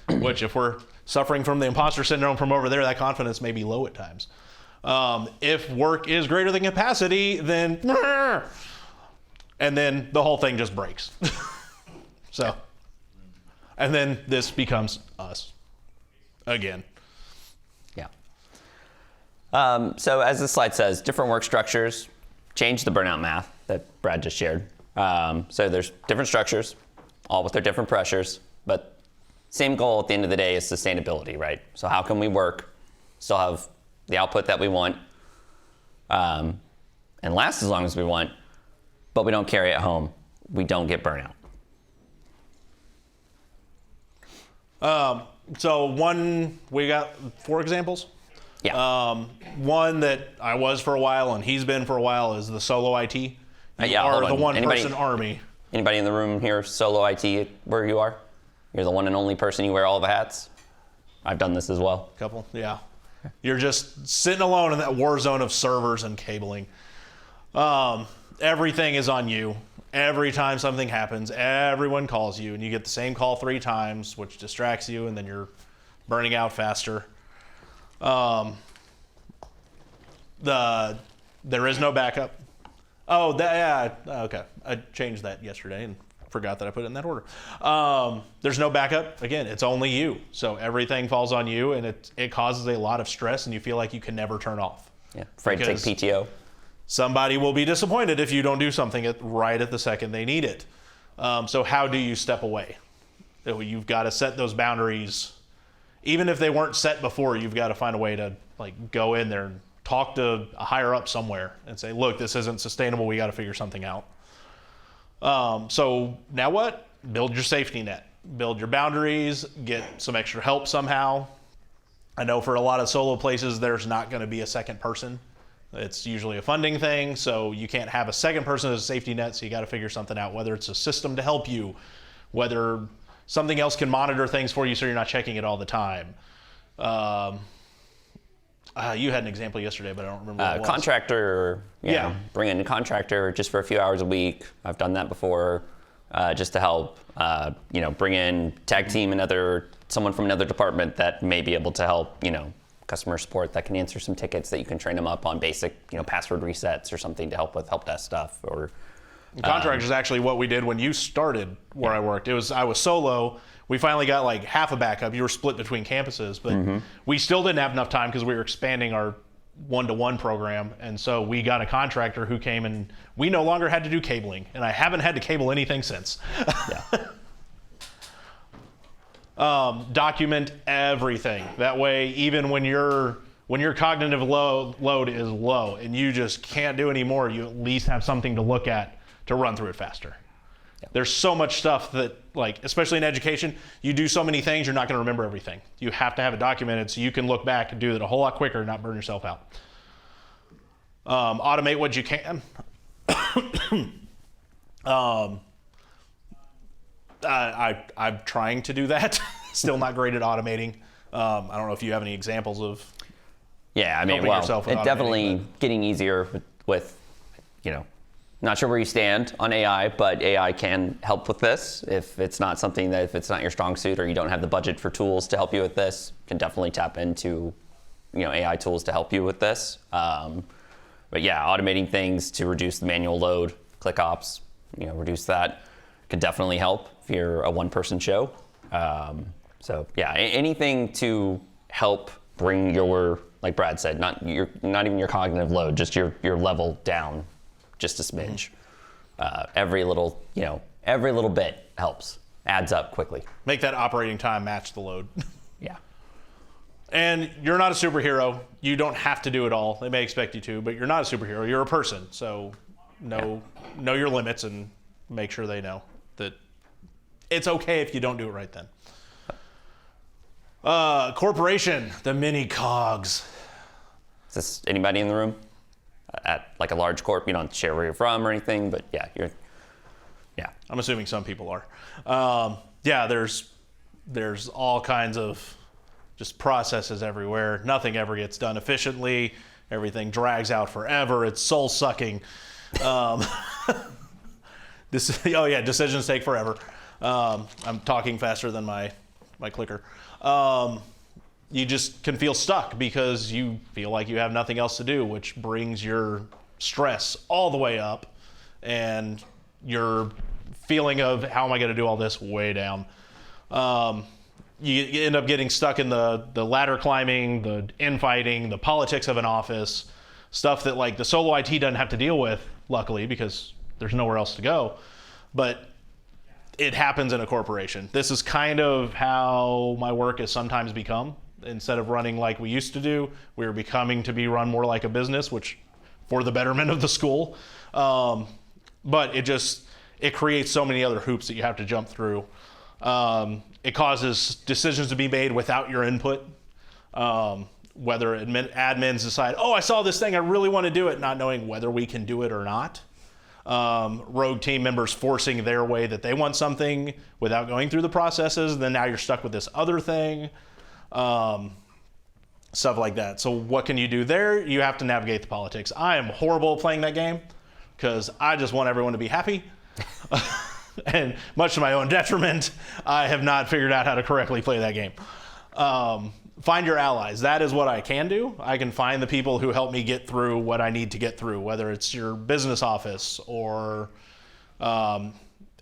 Which, if we're suffering from the imposter syndrome from over there, that confidence may be low at times. If work is greater than capacity, then, and then the whole thing just breaks. So, and then this becomes us again. Yeah. So as the slide says, different work structures change the burnout math that Brad just shared. So there's different structures, all with their different pressures, but same goal at the end of the day is sustainability, right? So how can we work, still have the output that we want, and last as long as we want, but we don't carry it home. We don't get burnout. So we got 4 examples. Yeah. One that I was for a while and he's been for a while is the solo IT. Yeah, or hold the on. one-person army. Anybody in the room here solo IT where you are? You're the one and only person, you wear all the hats? I've done this as well. Couple, yeah. You're just sitting alone in that war zone of servers and cabling. Everything is on you. Every time something happens, everyone calls you, and you get the same call 3 times, which distracts you, and then you're burning out faster. There is no backup. Oh, okay. I changed that yesterday and forgot that I put it in that order. There's no backup. Again, it's only you. So everything falls on you, and it causes a lot of stress, and you feel like you can never turn off. Yeah, afraid to take PTO. Somebody will be disappointed if you don't do something right at the second they need it. So how do you step away? You've got to set those boundaries. Even if they weren't set before, you've got to find a way to go in there and talk to a higher up somewhere and say, look, this isn't sustainable. We got to figure something out. So now what? Build your safety net, build your boundaries, get some extra help somehow. I know for a lot of solo places, there's not going to be a second person. It's usually a funding thing, so you can't have a second person as a safety net, so you got to figure something out, whether it's a system to help you, whether something else can monitor things for you so you're not checking it all the time. You had an example yesterday, but I don't remember what it was. Contractor, bring in a contractor just for a few hours a week. I've done that before, just to help. Bring in tag team someone from another department that may be able to help. Customer support that can answer some tickets that you can train them up on basic, password resets or something to help with help desk stuff. Or contractors is actually what we did when you started where I worked. I was solo. We finally got like half a backup. You were split between campuses, but we still didn't have enough time because we were expanding our one-to-one program. And so we got a contractor who came, and we no longer had to do cabling. And I haven't had to cable anything since. Document everything. That way, even when your cognitive load is low and you just can't do any more, you at least have something to look at to run through it faster. There's so much stuff that, especially in education, you do so many things, you're not going to remember everything. You have to have it documented so you can look back and do it a whole lot quicker and not burn yourself out. Automate what you can. I'm trying to do that. Still not great at automating. I don't know if you have any examples of. Yeah, I mean, it's definitely getting easier with not sure where you stand on AI, but AI can help with this. If it's not your strong suit or you don't have the budget for tools to help you with this, you can definitely tap into, AI tools to help you with this. But yeah, automating things to reduce the manual load, click ops, reduce that can definitely help if you're a one-person show. So yeah, anything to help bring your, like Brad said, not even your cognitive load, just your level down just a smidge. Every little bit helps, adds up quickly. Make that operating time match the load. Yeah. And you're not a superhero. You don't have to do it all. They may expect you to, but you're not a superhero. You're a person. So know your limits and make sure they know that it's okay if you don't do it right then. Corporation, the mini cogs. Is this anybody in the room? At like a large corp, you don't share where you're from or anything, but yeah. I'm assuming some people are. There's all kinds of just processes everywhere. Nothing ever gets done efficiently. Everything drags out forever. It's soul sucking. Decisions take forever. I'm talking faster than my clicker. You just can feel stuck because you feel like you have nothing else to do, which brings your stress all the way up and your feeling of how am I going to do all this way down. You end up getting stuck in the ladder climbing, the infighting, the politics of an office, stuff that like the solo IT doesn't have to deal with, luckily, because there's nowhere else to go. But it happens in a corporation. This is kind of how my work has sometimes become. Instead of running like we used to do, we're becoming to be run more like a business, which for the betterment of the school. But it creates so many other hoops that you have to jump through. It causes decisions to be made without your input. Whether admins decide, I saw this thing, I really want to do it, not knowing whether we can do it or not. Rogue team members forcing their way that they want something without going through the processes, then now you're stuck with this other thing. Stuff like that. So what can you do there? You have to navigate the politics. I am horrible at playing that game because I just want everyone to be happy. And much to my own detriment, I have not figured out how to correctly play that game. Find your allies. That is what I can do. I can find the people who help me get through what I need to get through, whether it's your business office or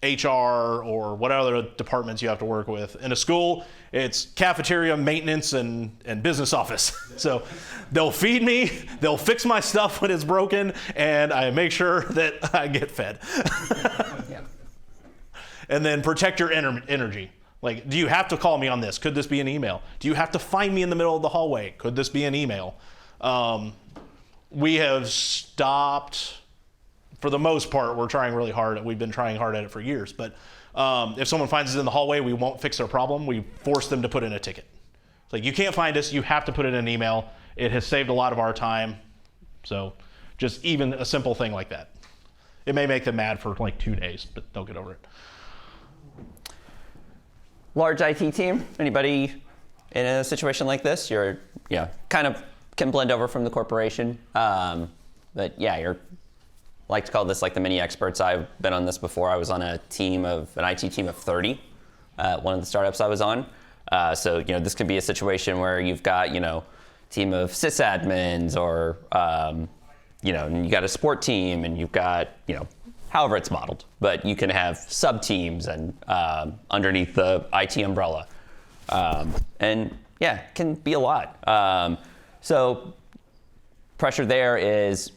HR or what other departments you have to work with. In a school, it's cafeteria, maintenance, and business office. So they'll feed me, they'll fix my stuff when it's broken, and I make sure that I get fed. And then protect your energy. Like, do you have to call me on this? Could this be an email? Do you have to find me in the middle of the hallway? Could this be an email? we have stopped, for the most part, we've been trying hard at it for years, but if someone finds us in the hallway, we won't fix their problem. We force them to put in a ticket. It's like, you can't find us, you have to put in an email. It has saved a lot of our time. So just even a simple thing like that. It may make them mad for like 2 days, but they'll get over it. Large IT team, anybody in a situation like this? You're, kind of can blend over from the corporation. But yeah, you're, like to call this like the mini experts. I've been on this before. I was on an IT team of 30, one of the startups I was on. So, this could be a situation where you've got, team of sysadmins or, you got a support team and you've got, however it's modeled. But you can have sub-teams and underneath the IT umbrella. And yeah, it can be a lot. So pressure there is,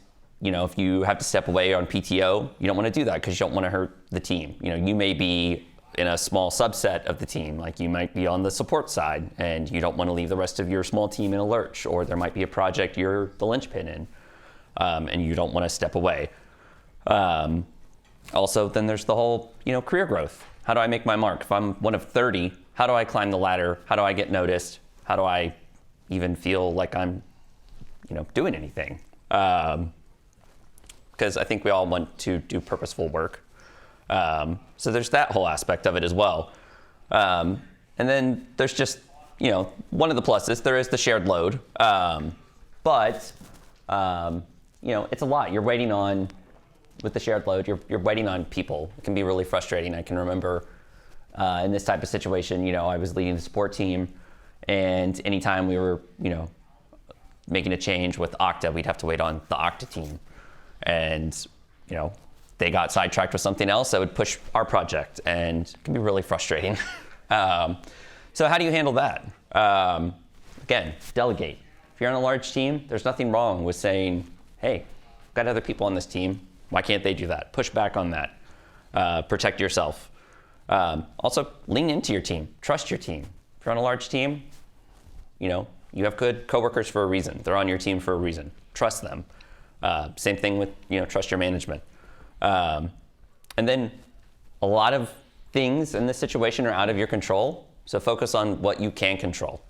if you have to step away on PTO, you don't want to do that because you don't want to hurt the team. You may be in a small subset of the team, like you might be on the support side and you don't want to leave the rest of your small team in a lurch, or there might be a project you're the linchpin in and you don't want to step away. Also, then there's the whole, career growth. How do I make my mark? If I'm one of 30, how do I climb the ladder? How do I get noticed? How do I even feel like I'm, doing anything? Because I think we all want to do purposeful work. So there's that whole aspect of it as well. And then there's just, one of the pluses, there is the shared load. But it's a lot. You're waiting on, with the shared load, you're waiting on people. It can be really frustrating. I can remember in this type of situation, I was leading the support team, and anytime we were, making a change with Okta, we'd have to wait on the Okta team. And, they got sidetracked with something else that would push our project, and it can be really frustrating. So how do you handle that? Again, delegate. If you're on a large team, there's nothing wrong with saying, hey, I've got other people on this team. Why can't they do that? Push back on that. Protect yourself. Also, lean into your team. Trust your team. If you're on a large team, you have good coworkers for a reason. They're on your team for a reason. Trust them. Same thing with, trust your management. And then a lot of things in this situation are out of your control. So focus on what you can control.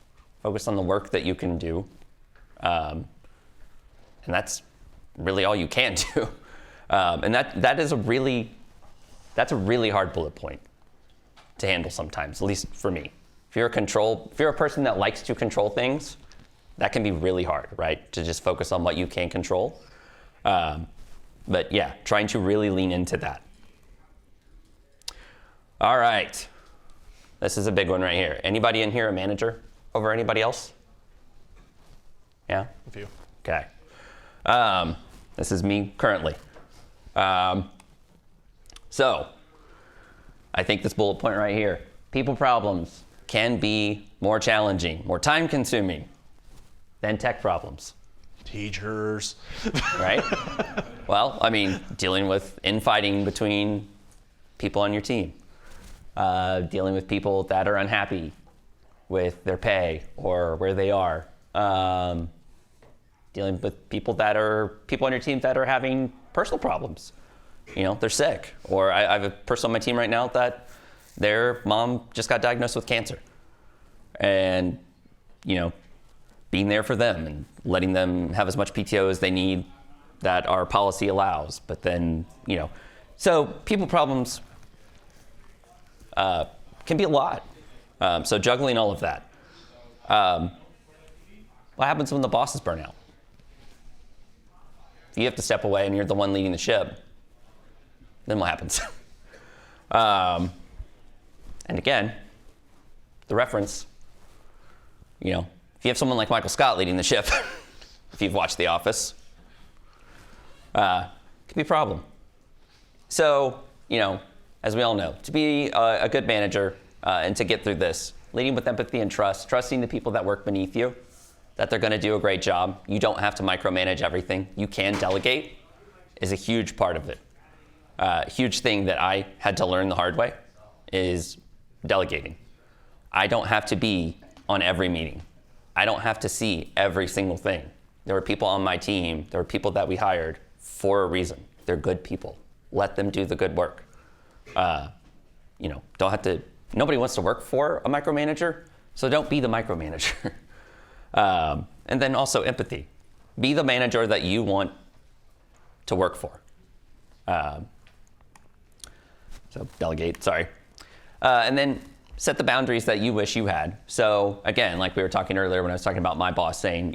Focus on the work that you can do. And that's really all you can do. And that's a really hard bullet point to handle sometimes, at least for me. If you're a person that likes to control things, that can be really hard, right? To just focus on what you can control. But yeah, trying to really lean into that. All right. This is a big one right here. Anybody in here a manager over anybody else? Yeah? A few. Okay. This is me currently. So, I think this bullet point right here, people problems can be more challenging, more time consuming than tech problems. Teachers. Right? Well, dealing with infighting between people on your team, dealing with people that are unhappy with their pay or where they are, dealing with people on your team that are having personal problems. They're sick. Or I have a person on my team right now that their mom just got diagnosed with cancer. And, being there for them and letting them have as much PTO as they need that our policy allows. But then, so people problems can be a lot. So juggling all of that. What happens when the bosses burn out? If you have to step away and you're the one leading the ship, then what happens? And again, the reference, if you have someone like Michael Scott leading the ship, if you've watched The Office, it could be a problem. So, as we all know, to be a good manager and to get through this, leading with empathy and trust, trusting the people that work beneath you, that they're going to do a great job. You don't have to micromanage everything. You can delegate is a huge part of it. A huge thing that I had to learn the hard way is delegating. I don't have to be on every meeting. I don't have to see every single thing. There were people on my team, there were people that we hired for a reason. They're good people. Let them do the good work. Don't have to, nobody wants to work for a micromanager, so don't be the micromanager. And then also empathy. Be the manager that you want to work for. So delegate, sorry. And then set the boundaries that you wish you had. So again, like we were talking earlier when I was talking about my boss saying,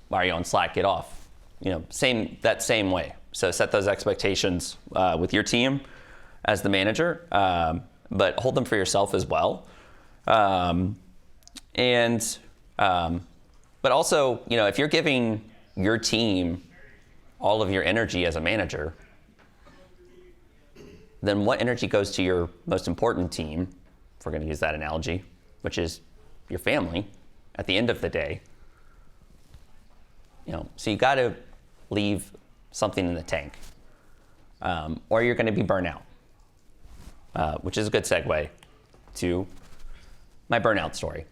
why are you on Slack? Get off. That same way. So set those expectations with your team as the manager, but hold them for yourself as well. But also, if you're giving your team all of your energy as a manager, then what energy goes to your most important team, if we're going to use that analogy, which is your family at the end of the day? So you got to leave something in the tank, or you're going to be burnt out, which is a good segue to my burnout story.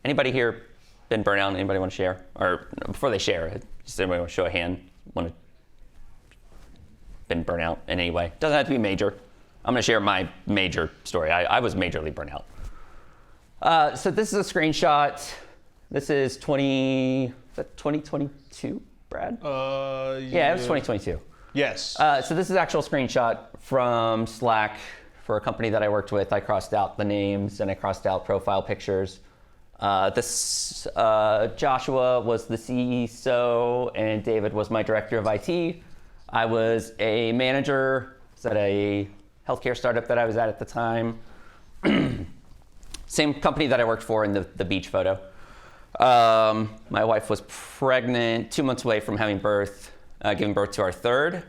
Anybody here been burnt out? Anybody want to share? Or before they share, does anybody want to show a hand? Want to been burnt out in any way? Doesn't have to be major. I'm going to share my major story. I was majorly burnt out. So this is a screenshot. This is 2022, Brad? Yeah, it was 2022. Yes. So this is actual screenshot from Slack for a company that I worked with. I crossed out the names and I crossed out profile pictures. Joshua was the CISO and David was my director of IT. I was a manager at a healthcare startup that I was at the time. Same company that I worked for in the beach photo. My wife was pregnant, 2 months away from giving birth to our third.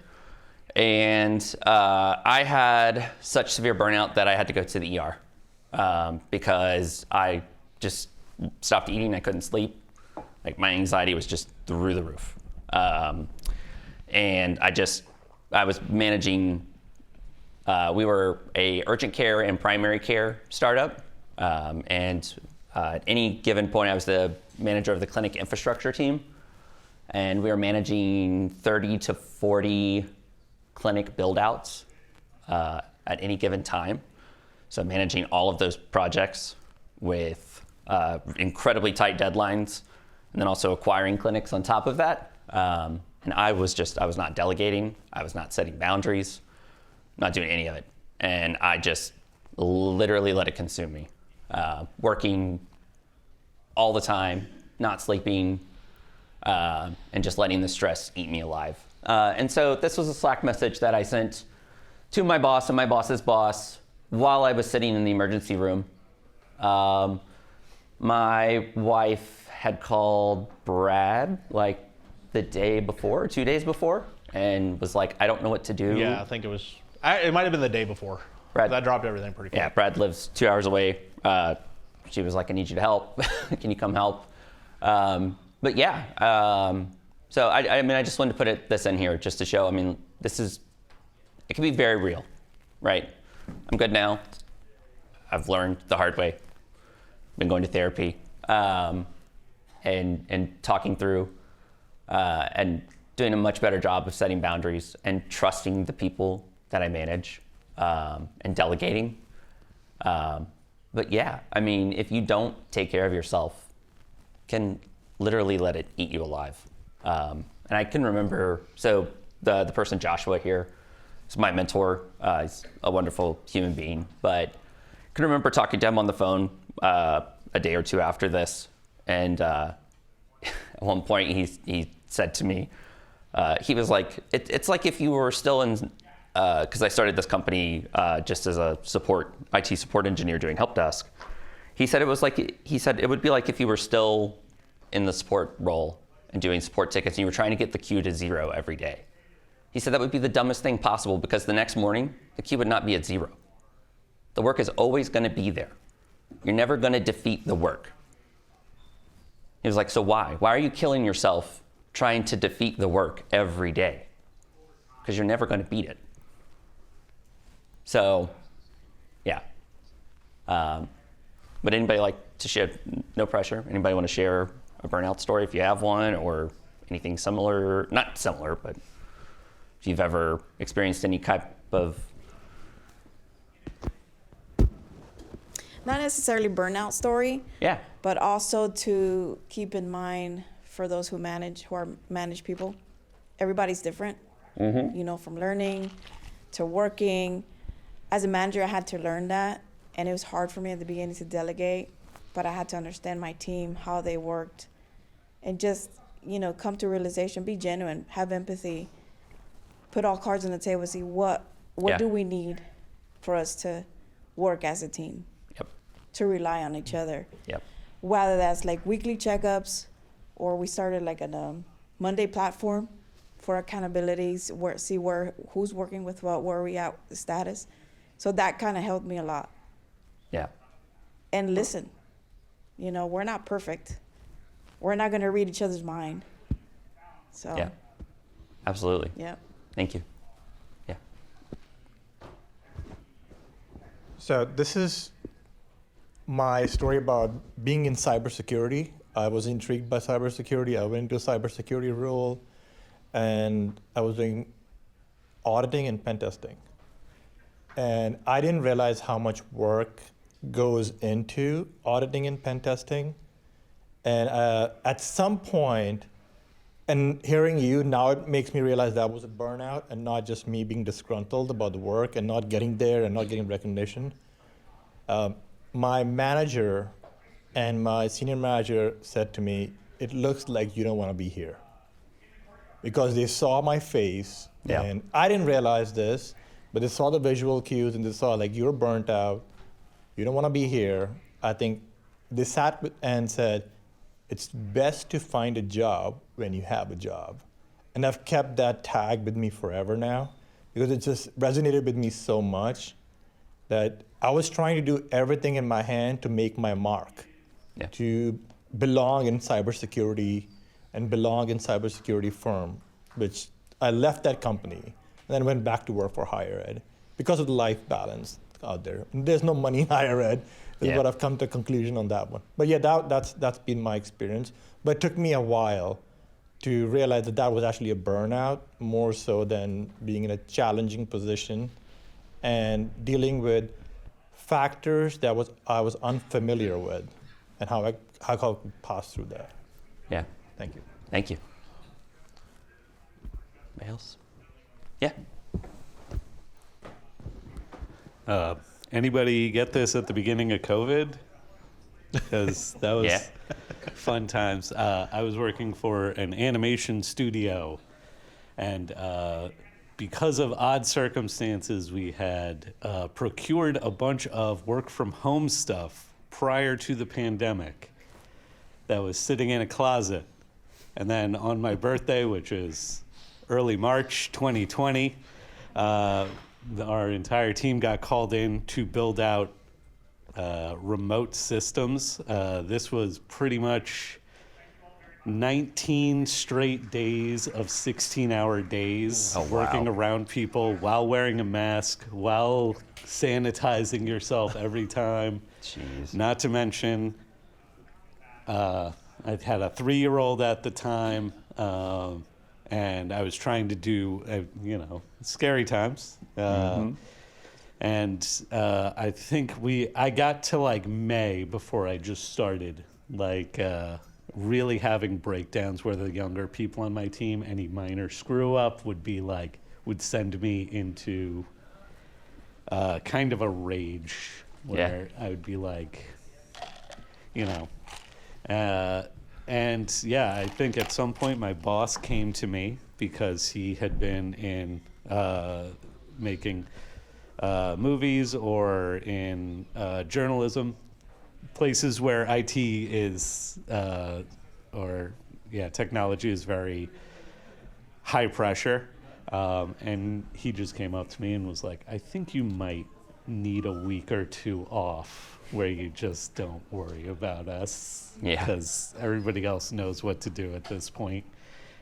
And I had such severe burnout that I had to go to the ER because I just stopped eating. I couldn't sleep. Like my anxiety was just through the roof. And I was managing, we were a urgent care and primary care startup. At any given point, I was the manager of the clinic infrastructure team. And we were managing 30 to 40 clinic build-outs at any given time. So managing all of those projects with incredibly tight deadlines, and then also acquiring clinics on top of that. And I was not delegating, I was not setting boundaries, not doing any of it. And I just literally let it consume me. Working all the time, not sleeping, and just letting the stress eat me alive. And so this was a Slack message that I sent to my boss and my boss's boss while I was sitting in the emergency room. My wife had called Brad like the day before, 2 days before, and was like, I don't know what to do. Yeah, I think it was, it might have been the day before. Brad, that dropped everything pretty quick. Yeah, Brad lives 2 hours away. She was like, I need you to help. Can you come help? But yeah, so I just wanted to put this in here just to show, it can be very real, right? I'm good now. I've learned the hard way. Been going to therapy, and talking through, and doing a much better job of setting boundaries and trusting the people that I manage, and delegating. But yeah, if you don't take care of yourself, can literally let it eat you alive. And I can remember, so the person Joshua here is my mentor. He's a wonderful human being, but I can remember talking to him on the phone a day or two after this. And at one point he said to me, he was like, it's like if you were still in, because I started this company just as a IT support engineer doing help desk. He said it would be like if you were still in the support role and doing support tickets and you were trying to get the queue to 0 every day. He said that would be the dumbest thing possible because the next morning, the queue would not be at 0. The work is always going to be there. You're never going to defeat the work. He was like, so why? Why are you killing yourself trying to defeat the work every day? Because you're never going to beat it. So, yeah. Would anybody like to share? No pressure. Anybody want to share a burnout story if you have one, or anything similar, not similar, but if you've ever experienced any type of... Not necessarily burnout story, Yeah. but also to keep in mind for those who manage people, everybody's different. You know, from learning to working. As a manager, I had to learn that, and it was hard for me at the beginning to delegate, but I had to understand my team, how they worked, and just, you know, come to realization, be genuine, have empathy, put all cards on the table, see what do we need for us to work as a team. Yep. To rely on each other. Yep. Whether that's like weekly checkups, or we started like a Monday platform for accountabilities, who's working with what, where are we at, the status. So that kind of helped me a lot. Yeah. And listen, you know, we're not perfect. We're not going to read each other's mind. So. Yeah. Absolutely. Yeah. Thank you. Yeah. So this is my story about being in cybersecurity. I was intrigued by cybersecurity. I went into a cybersecurity role, and I was doing auditing and pen testing. And I didn't realize how much work goes into auditing and pen testing. And at some point, and hearing you now, it makes me realize that was a burnout and not just me being disgruntled about the work and not getting there and not getting recognition. My manager and my senior manager said to me, "It looks like you don't want to be here." Because they saw my face, and I didn't realize this, but they saw the visual cues and they saw like, "You're burnt out, you don't want to be here." I think they sat and said, "It's best to find a job when you have a job." And I've kept that tag with me forever now, because it just resonated with me so much that I was trying to do everything in my hand to make my mark, to belong in cybersecurity and belong in cybersecurity firm, which I left that company and then went back to work for higher ed because of the life balance out there. And there's no money in higher ed, is what I've come to a conclusion on that one. But yeah, that's been my experience. But it took me a while to realize that that was actually a burnout, more so than being in a challenging position and dealing with factors that I was unfamiliar with, and how I could pass through that. Yeah. Thank you. Thank you. Anybody else? Yeah. Anybody get this at the beginning of COVID? Because that was fun times. I was working for an animation studio, and because of odd circumstances, we had procured a bunch of work from home stuff prior to the pandemic that was sitting in a closet. And then on my birthday, which is early March 2020, our entire team got called in to build out remote systems. This was pretty much 19 straight days of 16-hour days working around people while wearing a mask, while sanitizing yourself every time. Jeez. Not to mention, I had a 3-year-old at the time, and I was trying to do, scary times. And I think I got to like May before I just started really having breakdowns where the younger people on my team, any minor screw up would send me into kind of a rage where I would be like, and I think at some point my boss came to me because he had been in making movies or in journalism, places where IT is, technology is very high pressure. And he just came up to me and was like, "I think you might need a week or two off where you just don't worry about us, because everybody else knows what to do at this point.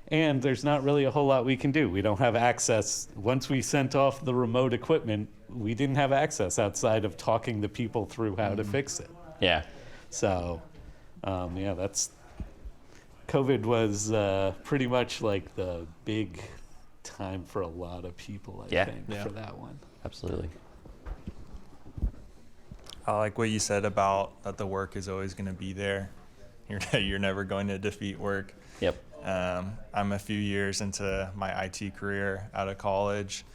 And there's not really a whole lot we can do. We don't have access. Once we sent off the remote equipment, we didn't have access outside of talking to people through how to fix it." Yeah. So, that's COVID was pretty much like the big time for a lot of people, I think, for that one. Absolutely. I like what you said about that the work is always going to be there. You're never going to defeat work. Yep. I'm a few years into my IT career out of college,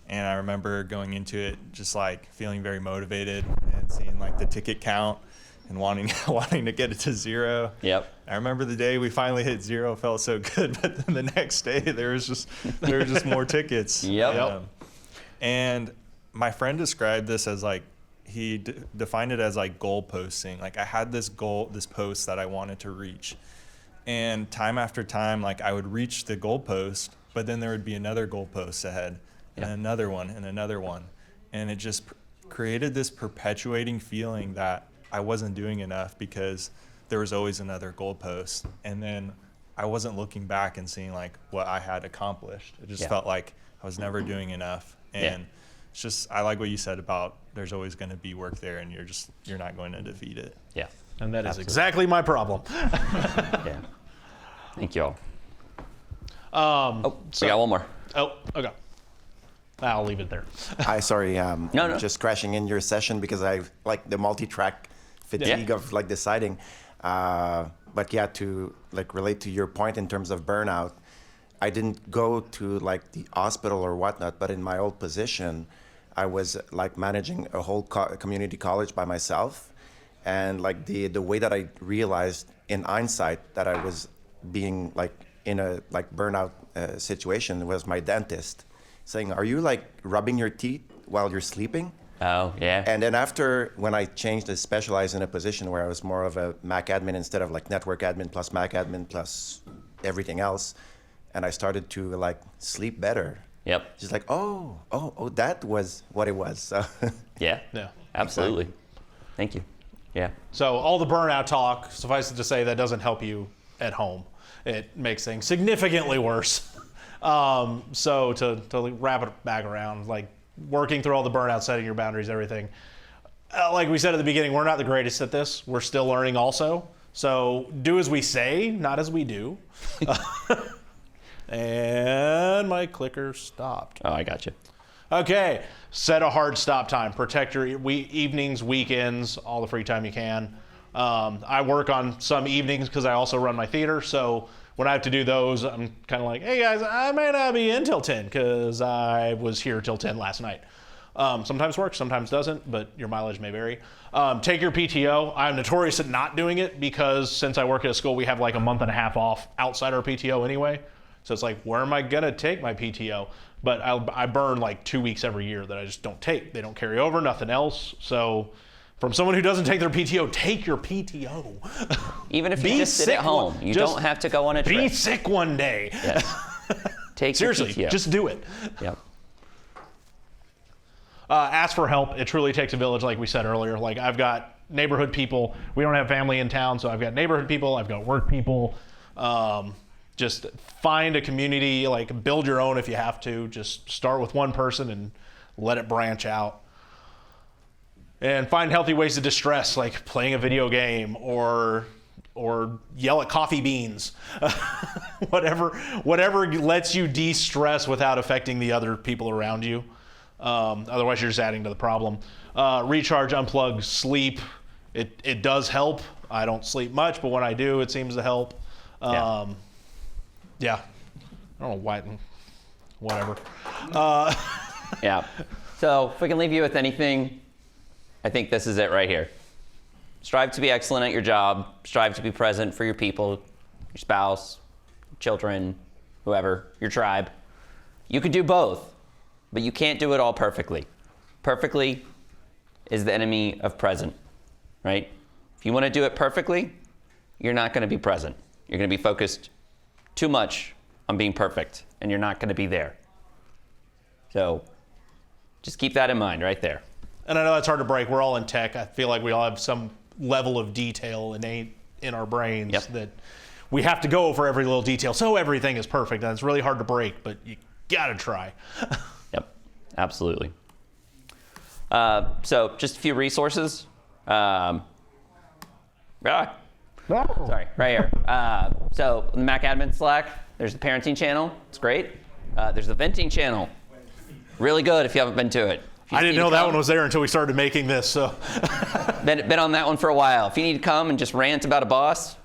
and I remember going into it just like feeling very motivated and seeing like the ticket count and wanting to get it to 0. Yep. I remember the day we finally hit 0 felt so good, but then the next day there was just more tickets. Yep. And my friend described this as like, he defined it as like goal posting. Like I had this goal, this post that I wanted to reach. And time after time, like I would reach the goal post, but then there would be another goal post ahead and another one and another one. And it just created this perpetuating feeling that I wasn't doing enough because there was always another goal post. And then I wasn't looking back and seeing like what I had accomplished. It just felt like I was never doing enough. And it's just, I like what you said about there's always going to be work there and you're not going to defeat it. Yeah. And that is exactly my problem. Yeah. Thank you all. We got one more. Oh, okay. I'll leave it there. Hi, sorry. No. Just crashing in your session because I like the multi-track fatigue of like deciding. But yeah, to like relate to your point in terms of burnout, I didn't go to like the hospital or whatnot, but in my old position, I was like managing a whole community college by myself. And like the way that I realized in hindsight that I was being like in a like burnout situation was my dentist saying, "Are you like rubbing your teeth while you're sleeping?" Oh, yeah. And then after, when I changed to specialize in a position where I was more of a Mac admin instead of like network admin plus Mac admin plus everything else, and I started to like sleep better. Yep. She's like, oh, that was what it was. So Yeah. Absolutely. Exactly. Thank you. Yeah. So all the burnout talk, suffice it to say, that doesn't help you at home. It makes things significantly worse. So to wrap it back around, like working through all the burnout, setting your boundaries, everything. Like we said at the beginning, we're not the greatest at this. We're still learning also. So do as we say, not as we do. And my clicker stopped. Oh, I got you. Okay, set a hard stop time. Protect your evenings, weekends, all the free time you can. I work on some evenings because I also run my theater. So when I have to do those, I'm kind of like, hey guys, I may not be in till 10 because I was here till 10 last night. Sometimes works, sometimes doesn't, but your mileage may vary. Take your PTO. I'm notorious at not doing it because since I work at a school, we have like a month and a half off outside our PTO anyway. So it's like, where am I gonna take my PTO? But I burn like 2 weeks every year that I just don't take. They don't carry over, nothing else. So from someone who doesn't take their PTO, take your PTO. Even if you just sit at home, you don't have to go on a trip. Be sick one day. Yes. Take Seriously, your PTO. just do it. Yep. Ask for help. It truly takes a village, like we said earlier. Like I've got neighborhood people. We don't have family in town, so I've got neighborhood people. I've got work people. Just find a community, like build your own if you have to. Just start with one person and let it branch out. And find healthy ways to distress, like playing a video game or yell at coffee beans. whatever lets you de-stress without affecting the other people around you. Otherwise, you're just adding to the problem. Recharge, unplug, sleep. It does help. I don't sleep much, but when I do, it seems to help. Yeah. I don't know why. Whatever. Yeah. So if we can leave you with anything, I think this is it right here. Strive to be excellent at your job. Strive to be present for your people, your spouse, children, whoever, your tribe. You could do both, but you can't do it all perfectly. Perfectly is the enemy of present, right? If you want to do it perfectly, you're not going to be present. You're going to be focused too much on being perfect, and you're not going to be there. So just keep that in mind right there. And I know that's hard to break. We're all in tech. I feel like we all have some level of detail innate in our brains that we have to go over every little detail. So everything is perfect, and it's really hard to break, but you got to try. Yep, absolutely. So just a few resources. Sorry, right here. So the Mac Admin Slack, there's the parenting channel. It's great. There's the venting channel. Really good if you haven't been to it. I didn't know that one was there until we started making this. So been on that one for a while. If you need to come and just rant about a boss,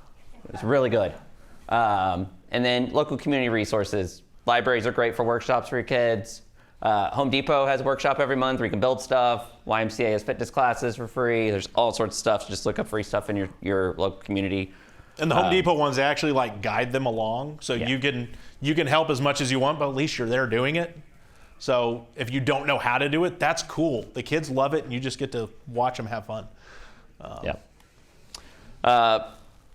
it's really good. And then local community resources. Libraries are great for workshops for your kids. Home Depot has a workshop every month where you can build stuff. YMCA has fitness classes for free. There's all sorts of stuff. Just look up free stuff in your local community. And the Home Depot ones, they actually like guide them along, so you can help as much as you want, but at least you're there doing it. So if you don't know how to do it, that's cool. The kids love it, and you just get to watch them have fun.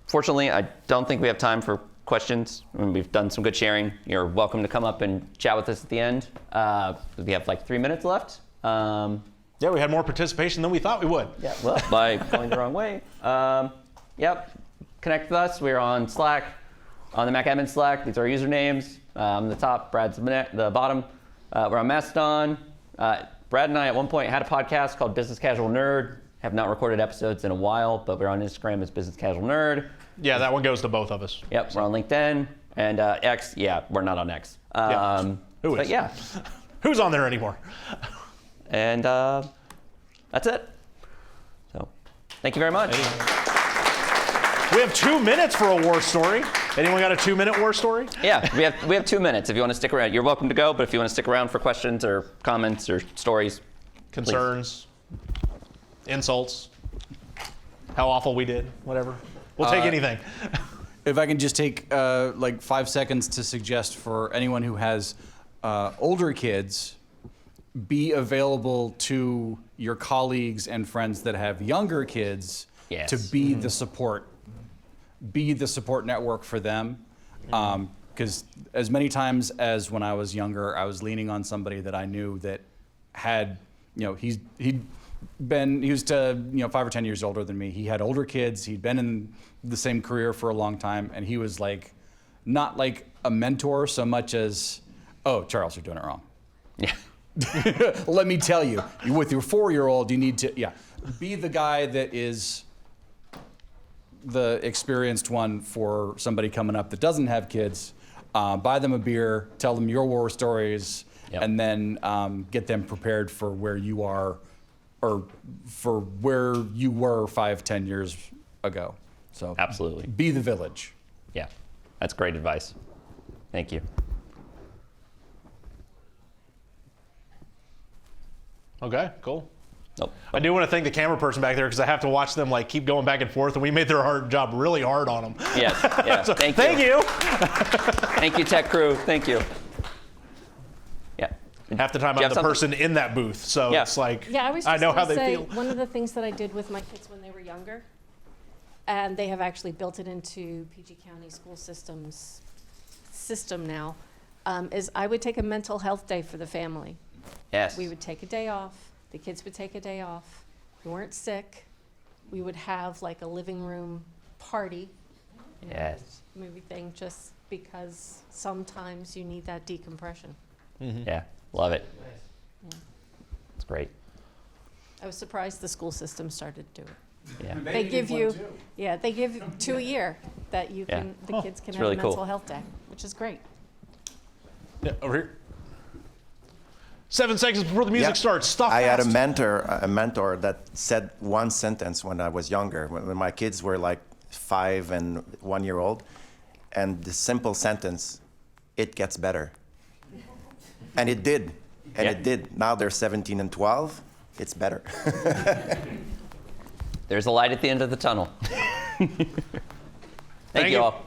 Fortunately, I don't think we have time for questions. I mean, we've done some good sharing. You're welcome to come up and chat with us at the end. We have like 3 minutes left. Yeah, we had more participation than we thought we would. Yeah, well, by going the wrong way. Yep. Connect with us. We're on Slack, on the Mac Admin Slack. These are our usernames. On the top, Brad's the bottom. We're on Mastodon. Brad and I at one point had a podcast called Business Casual Nerd. Have not recorded episodes in a while, but we're on Instagram as Business Casual Nerd. Yeah, that one goes to both of us. Yep, we're on LinkedIn. And X, yeah, we're not on X. Who is? But yeah. Who's on there anymore? And that's it. So, thank you very much. We have 2 minutes for a war story. Anyone got a 2-minute war story? Yeah, we have 2 minutes if you want to stick around. You're welcome to go, but if you want to stick around for questions or comments or stories, concerns, insults, how awful we did, whatever. We'll take anything. If I can just take like 5 seconds to suggest for anyone who has older kids, be available to your colleagues and friends that have younger kids to be the support. Be the support network for them. Because as many times as when I was younger, I was leaning on somebody that I knew that had, he was 5 or 10 years older than me. He had older kids. He'd been in the same career for a long time, and he was like, not like a mentor so much as, oh, Charles, you're doing it wrong. Yeah. Let me tell you, with your 4-year-old, you need to, be the guy that is the experienced one for somebody coming up that doesn't have kids. Buy them a beer, tell them your war stories, and then get them prepared for where you are, or for where you were 5-10 years ago. So absolutely, be the village. Yeah, that's great advice. Thank you. Okay, cool. Nope. I do want to thank the camera person back there because I have to watch them like keep going back and forth, and we made their job really hard on them. Yes. Yeah. So, thank you. Thank you, tech crew. Thank you. Yeah. Half the time I'm the person in that booth, so it's like I know how they feel. One of the things that I did with my kids when they were younger, and they have actually built it into PG County school system now, is I would take a mental health day for the family. Yes. We would take a day off. The kids would take a day off. We weren't sick. We would have like a living room party. Yes. Movie thing, just because sometimes you need that decompression. Mm-hmm. Yeah, love it. Yeah. It's great. I was surprised the school system started to do it. Yeah. They give you, they give 2 a year that you can, the kids can have really a mental cool. health day, which is great. Yeah, over here. 7 seconds before the music starts. Stop. I had a mentor that said one sentence when I was younger, when my kids were like 5 and 1 year old, and the simple sentence, "It gets better," and it did, and it did. Now they're 17 and 12. It's better. There's a light at the end of the tunnel. Thank you all.